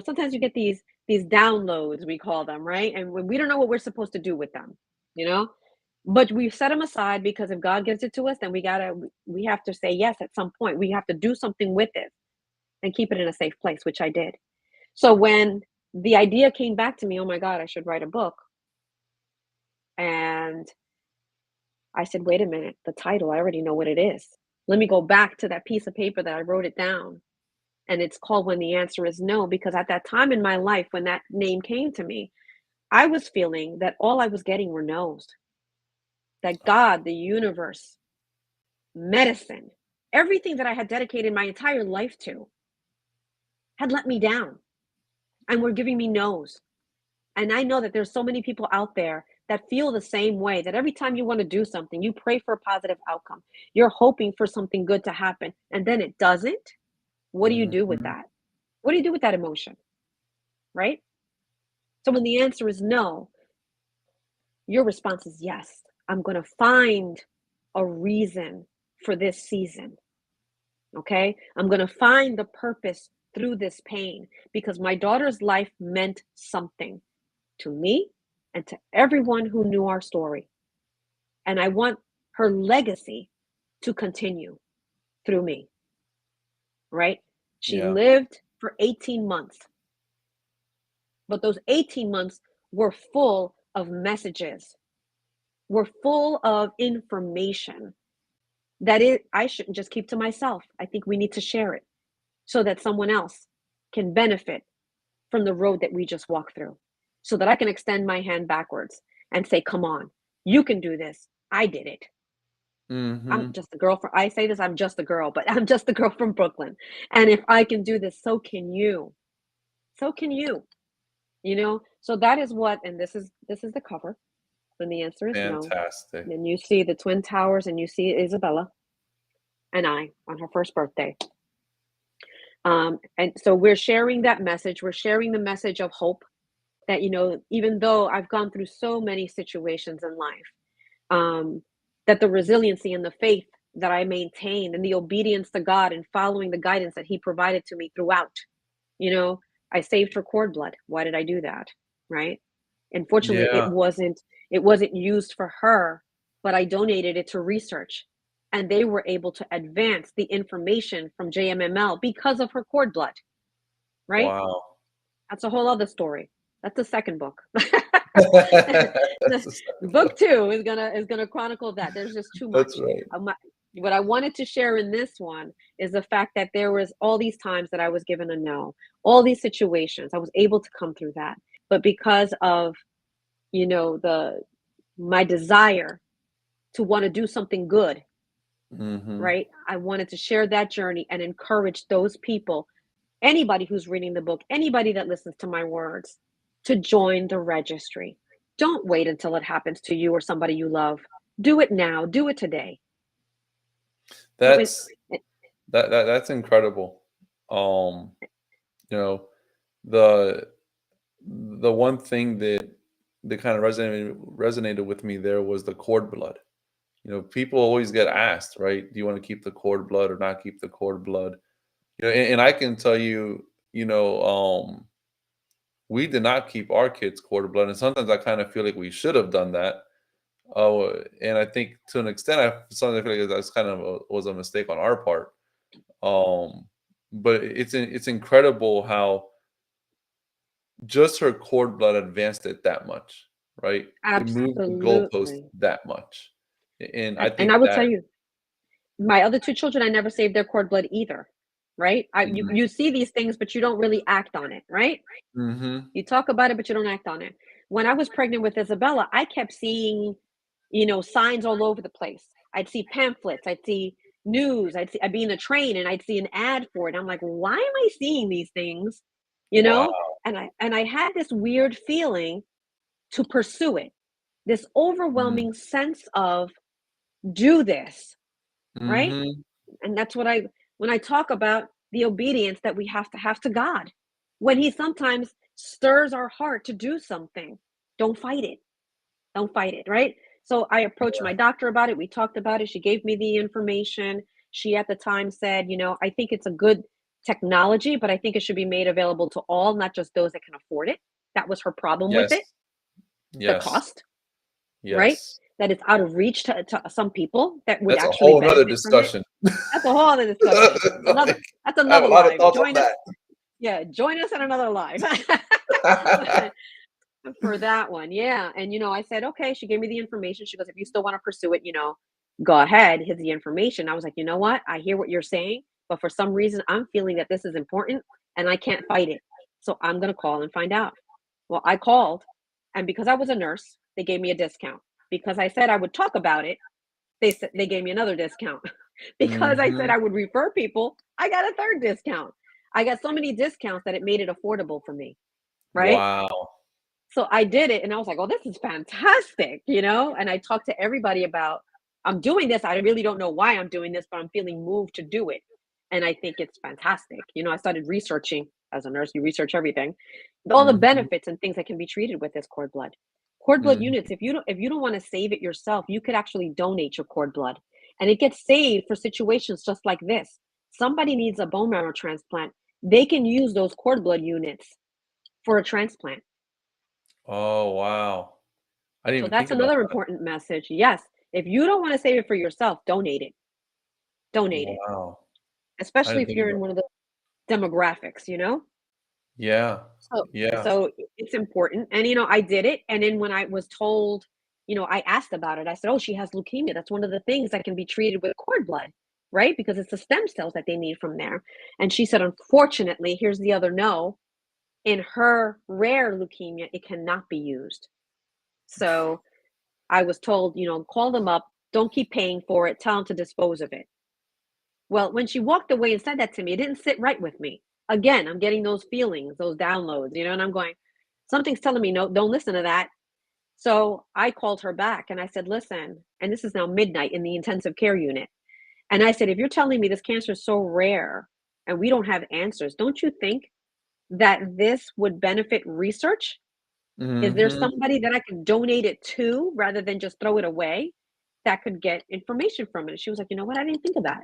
sometimes you get these downloads, we call them, right? And when we don't know what we're supposed to do with them, you know? But we set them aside because if God gives it to us, then we have to say yes at some point. We have to do something with it and keep it in a safe place, which I did. So when the idea came back to me, oh my God, I should write a book. And I said, wait a minute, the title, I already know what it is. Let me go back to that piece of paper that I wrote it down. And it's called When the Answer is No, because at that time in my life, when that name came to me, I was feeling that all I was getting were no's, that God, the universe, medicine, everything that I had dedicated my entire life to had let me down and were giving me no's. And I know that there's so many people out there that feel the same way, that every time you want to do something, you pray for a positive outcome. You're hoping for something good to happen, and then it doesn't. What do you do with Mhm. that? What do you do with that emotion? Right? So when the answer is no, your response is yes. I'm going to find a reason for this season. Okay. I'm going to find the purpose through this pain because my daughter's life meant something to me and to everyone who knew our story. And I want her legacy to continue through me. Right. She Yeah. lived for 18 months, but those 18 months were full of messages, were full of information I shouldn't just keep to myself. I think we need to share it so that someone else can benefit from the road that we just walked through. So that I can extend my hand backwards and say, come on, you can do this. I did it. I'm Mhm. just a girl I say this, I'm just a girl, but I'm just a girl from Brooklyn. And if I can do this, so can you. So can you. So that is what, and this is the cover. When the answer is no, Fantastic. then you see the Twin Towers and you see Isabella and I on her first birthday. And so we're sharing that message. We're sharing the message of hope that, even though I've gone through so many situations in life, that the resiliency and the faith that I maintained, and the obedience to God and following the guidance that He provided to me throughout. You know, I saved her cord blood. Why did I do that? Right? Unfortunately, Yeah. it wasn't used for her, but I donated it to research. And they were able to advance the information from JMML because of her cord blood, right? Wow. That's a whole other story. That's the second book. That's the second Book one. 2 is gonna chronicle that. There's just too That's much. right. What I wanted to share in this one is the fact that there was all these times that I was given a no, all these situations. I was able to come through that, but because of the my desire to want to do something good, Mm-hmm. right? I wanted to share that journey and encourage those people, anybody who's reading the book, anybody that listens to my words, to join the registry. Don't wait until it happens to you or somebody you love. Do it now. Do it today. So That's that's incredible. Um, you know, the the one thing that kind of resonated with me there was the cord blood. People always get asked, right? Do you want to keep the cord blood or not keep the cord blood? And I can tell you, we did not keep our kids' cord blood, and sometimes I kind of feel like we should have done that. Oh, and I think to an extent, I sometimes feel like that's kind of was a mistake on our part. Um, but it's incredible how just her cord blood advanced it that much, right? It moved the goalpost absolutely. that much, and I And think I will tell that. you, my other two children, I never saved their cord blood either. Right? You Mhm. you see these things, but you don't really act on it, right? Mhm. You talk about it, but you don't act on it. When I was pregnant with Isabella, I kept seeing, signs all over the place. I'd see pamphlets, I'd see news, I'd be in a train and I'd see an ad for it. I'm like, why am I seeing these things? You Wow. know? And I had this weird feeling to pursue it. This Mm. overwhelming sense of do this, right? Mhm. And that's what when I talk about the obedience that we have to God. When He sometimes stirs our heart to do something, don't fight it. Don't fight it, right? So I approached my doctor about it. We talked about it. She gave me the information. She at the time said, I think it's a good technology, but I think it should be made available to all, not just those that can afford it. That was her problem with it, Yes. the Yes. cost, right? Yes. That it's out of reach to some people that would That's a actually whole nother benefit from it. discussion. That's a whole other discussion. Like, That's I have a another lot of live. thoughts on Join us. that. Yeah, join us in another live. But for that one, yeah. And I said, okay. She gave me the information. She goes, if you still want to pursue it, go ahead. Here's the information. I was like, you know what? I hear what you're saying, but for some reason, I'm feeling that this is important, and I can't fight it. So I'm gonna call and find out. Well, I called, and because I was a nurse, they gave me a discount. Because I said I would talk about it, they gave me another discount. Because I said Mhm. I would refer people, I got a third discount. I got so many discounts that it made it affordable for me, right? Wow. So I did it and I was like, "Oh, this is fantastic," And I talked to everybody about, "I'm doing this. I really don't know why I'm doing this, but I'm feeling moved to do it." And I think it's fantastic. I started researching. As a nurse, you research everything. All the Mhm. benefits and things that can be treated with this cord blood. Cord blood Mhm. units, if you don't want to save it yourself, you could actually donate your cord blood. And it gets saved for situations just like this. Somebody needs a bone marrow transplant. They can use those cord blood units for a transplant. Oh, wow. I didn't So even think that's about another that. important message. Yes, if you don't want to save it for yourself, donate it. Donate it, Wow. I especially didn't if think you're about. in one of the demographics. Yeah. So Yeah. so it's important. And I did it. And then when I was told, I asked about it. I said, "Oh, she has leukemia. That's one of the things that can be treated with cord blood, right? Because it's the stem cells that they need from there." And she said, "Unfortunately, here's the other no. In her rare leukemia, it cannot be used." So I was told, call them up, don't keep paying for it, tell them to dispose of it. Well, when she walked away and said that to me, it didn't sit right with me. Again, I'm getting those feelings, those downloads, and I'm going, something's telling me, no, don't listen to that. So I called her back and I said, listen, and this is now midnight in the intensive care unit. And I said, if you're telling me this cancer is so rare and we don't have answers, don't you think that this would benefit research? Is there Mhm. somebody that I can donate it to rather than just throw it away? that could get information from it. And she was like, you know what? I didn't think of that.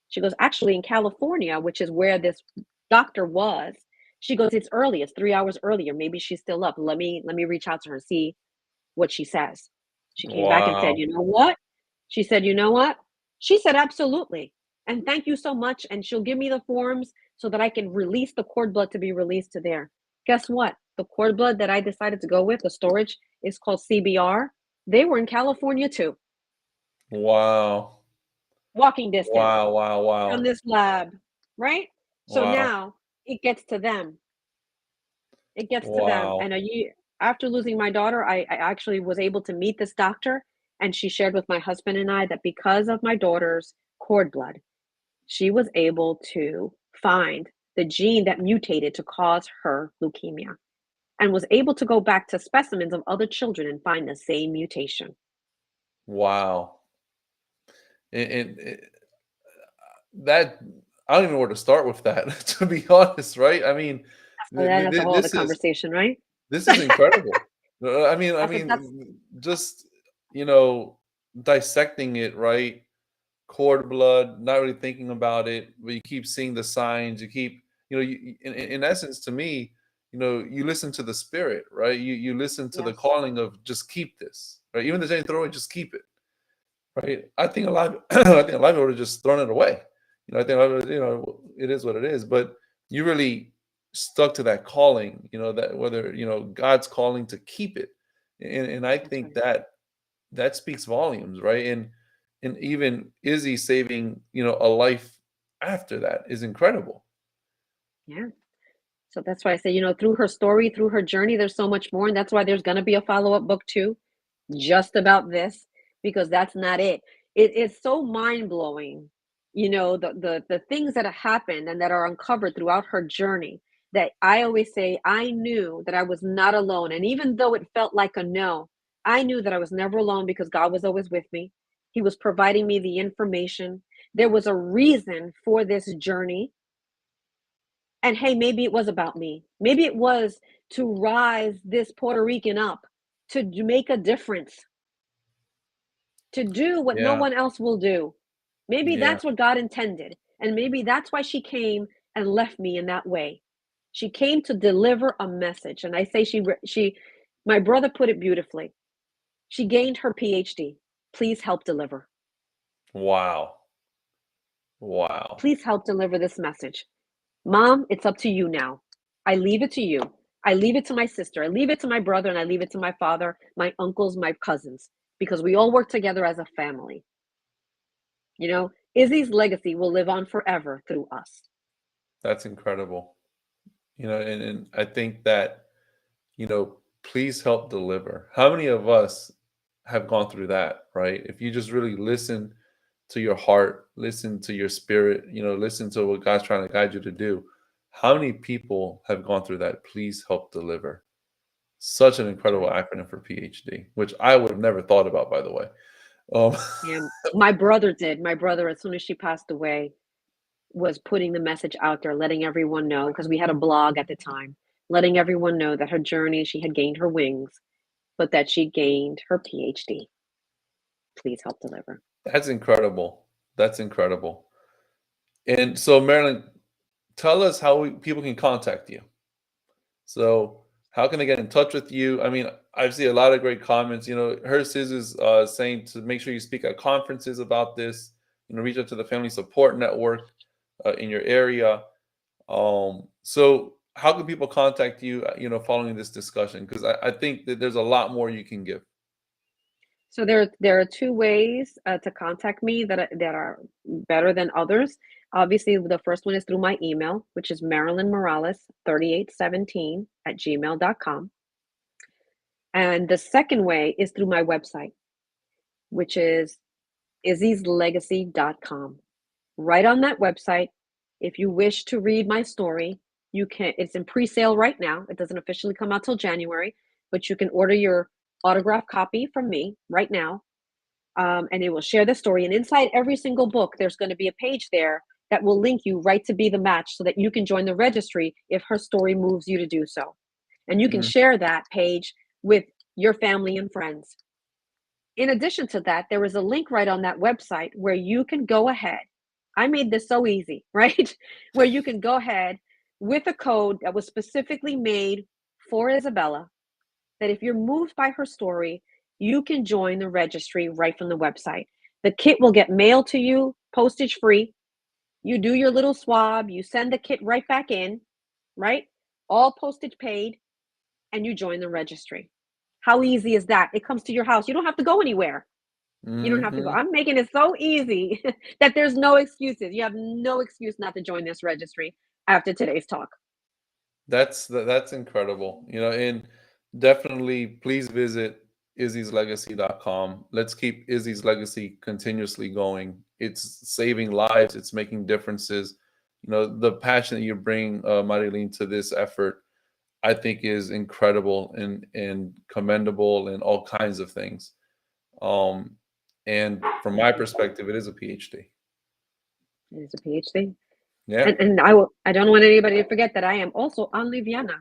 She goes, actually, in California, which is where this doctor was, she goes, it's early. It's 3 hours earlier. Maybe she's still up. Let me reach out to her and see what she says. She came back and said, Wow. you know what? She said, you know what? She said, absolutely. And thank you so much. And she'll give me the forms so that I can release the cord blood to be released to there. Guess what? The cord blood that I decided to go with, the storage, is called CBR. They were in California too, Wow. walking distance Wow. Wow. from Wow. this lab, right? So Wow. now it gets to them. It gets to them. Wow. And a year after losing my daughter, I actually was able to meet this doctor, and she shared with my husband and I that because of my daughter's cord blood, she was able to find the gene that mutated to cause her leukemia and was able to go back to specimens of other children and find the same mutation. Wow. And that I don't even know where to start with that, to be honest, right? I mean, So that's a whole other this is conversation, right? incredible. I That's mean, just you know, dissecting it, right? Cord blood, not really thinking about it, but you keep seeing the signs. You keep, in essence, to me, you listen to the spirit, right? You listen to the yes, calling of just keep this, right? Even if there's any throw it, just keep it, right? I think a lot, I think a lot of people would have just thrown it away. I think a lot of, it is what it is. But you really stuck to that calling, that whether God's calling to keep it, and I that's think right. that speaks volumes, right? And even Izzy saving, a life after that is incredible. Yeah. So that's why I say, through her story, through her journey, there's so much more. And that's why there's going to be a follow up book too, just about this, because that's not it. It is so mind blowing, the things that have happened and that are uncovered throughout her journey, that I always say, I knew that I was not alone. And even though it felt like a no, I knew that I was never alone because God was always with me. He was providing me the information. There was a reason for this journey, and hey, maybe it was about me. Maybe it was to rise this Puerto Rican up, to make a difference, to do what no Yeah, one else will do. Maybe yeah, that's what God intended. And maybe that's why she came and left me in that way. She came to deliver a message. And I say my brother put it beautifully. She gained her PhD. Please help deliver. wow, wow. Please help deliver this message. Mom, it's up to you now. I leave it to you. I leave it to my sister. I leave it to my brother, and I leave it to my father, my uncles, my cousins, because we all work together as a family. Izzy's legacy will live on forever through us. That's incredible. And I think that, please help deliver. How many of us have gone through that, right? If you just really listen to your heart, listen to your spirit, listen to what God's trying to guide you to do. How many people have gone through that? Please help deliver. Such an That's incredible right. acronym for PhD, which I would have never thought about, by the way. Um, Yeah, my brother did. My brother, as soon as she passed away, was putting the message out there, letting everyone know, because we had a blog at the time, letting everyone know that her journey, she had gained her wings, but that she gained her PhD. Please help deliver. that's incredible. That's incredible. And so, Marilyn, tell us how people can contact you. So, how can they get in touch with you? I mean, I see a lot of great comments. Hers is saying to make sure you speak at conferences about this. Reach out to the Family Support Network in your area. So, how can people contact you? Following this discussion, because I think that there's a lot more you can give. So there are two ways to contact me that are better than others. Obviously, the first one is through my email, which is Marilyn Morales 3817 at gmail.com. And the second way is through my website, which is izzy'slegacy.com. Right on that website, if you wish to read my story, you can. It's in pre-sale right now. It doesn't officially come out till January, but you can order your autographed copy from me right now, and it will share the story. And inside every single book, there's going to be a page there that will link you right to Be the Match so that you can join the registry if her story moves you to do so. And you can Mm, share that page with your family and friends. In addition to that, there is a link right on that website where you can go ahead. I made this so easy, right? Where you can go ahead with a code that was specifically made for Isabella, that if you're moved by her story, you can join the registry right from the website. The kit will get mailed to you, postage free. You do your little swab, you send the kit right back in, right? All postage paid, and you join the registry. How easy is that? It comes to your house. You don't have to go anywhere. You don't have to go. Hmm. I'm making it so easy that there's no excuses. You have no excuse not to join this registry after today's talk. That's incredible. And definitely please visit izzy'slegacy.com. Let's keep Izzy's legacy continuously going. It's saving lives, it's making differences. The passion that you bring, Marilyn, to this effort, I think is incredible and commendable and all kinds of things. Um, and from my perspective, it is a PhD. It is a PhD. Yeah. And I don't want anybody to forget that I am also on Livyana.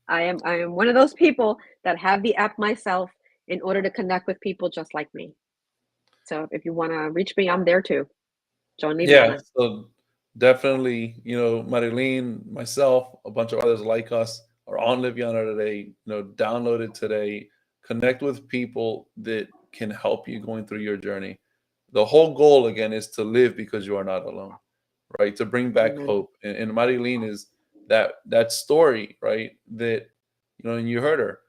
I am one of those people that have the app myself in order to connect with people just like me. So if you want to reach me, I'm there too. Join Yeah. Livyana. So definitely, Marilyn, myself, a bunch of others like us are on Livyana today. Download it today. Connect with people that can help you going through your journey. The whole goal again is to live because you are not alone, right? To bring back Amen. hope. And Marilyn is that story, right? That and you heard her,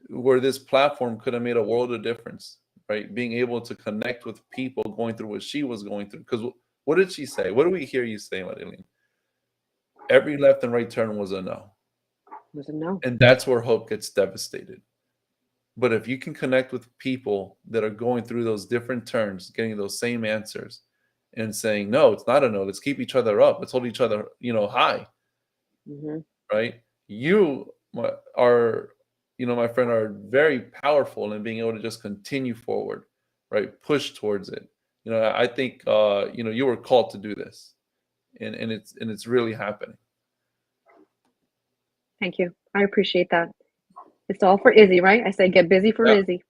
where this platform could have made a world of difference, right? Being able to connect with people going through what she was going through. Because what did she say? What do we hear you say, Marilyn? Every left and right turn was a no. It was a no. And that's where hope gets devastated. But if you can connect with people that are going through those different turns, getting those same answers, and saying, no, it's not a no, let's keep each other up, let's hold each other, high, Hmm. right? You are, my friend, are very powerful in being able to just continue forward, right? Push towards it. I think you were called to do this, and it's really happening. Thank you. I appreciate that. It's all for Izzy, right? I say get busy for Yeah, Izzy.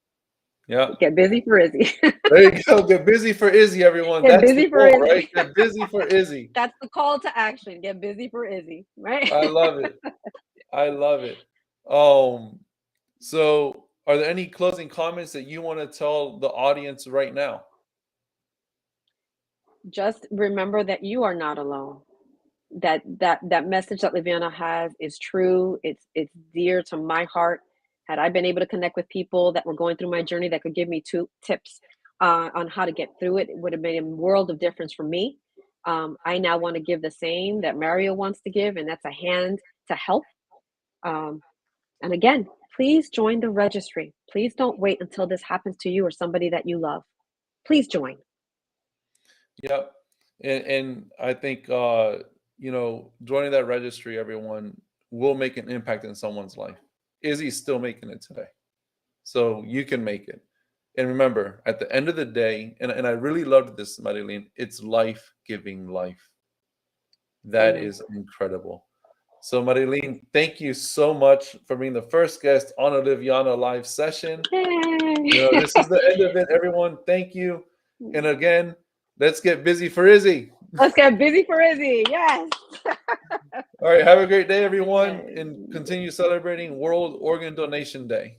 yeah. Get busy for Izzy. There you go. Get busy for Izzy, everyone. Get That's the busy for goal, right? Izzy. Get busy for Izzy. That's the call to action. Get busy for Izzy, right? I love it. I love it. Um, so are there any closing comments that you want to tell the audience right now? Just remember that you are not alone. That message that Liviana has is true. It's dear to my heart. Had I been able to connect with people that were going through my journey that could give me two tips on how to get through it, it would have made a world of difference for me. I now want to give the same that Mario wants to give, and that's a hand to help. Um, and again, please join the registry. Please don't wait until this happens to you or somebody that you love. Please join. Yep. And I think joining that registry, everyone, will make an impact in someone's life. Izzy's still making it today. So you can make it. And remember, at the end of the day, and I really loved this, Marilyn, it's life-giving life. That Amen. is incredible. So Marilyn, thank you so much for being the first guest on a Livyana live session. Yay. This is the end of it, everyone. Thank you. And again, let's get busy for Izzy. Let's get busy for Izzy. Yes. All right. Have a great day, everyone, Yay. and continue celebrating World Organ Donation Day.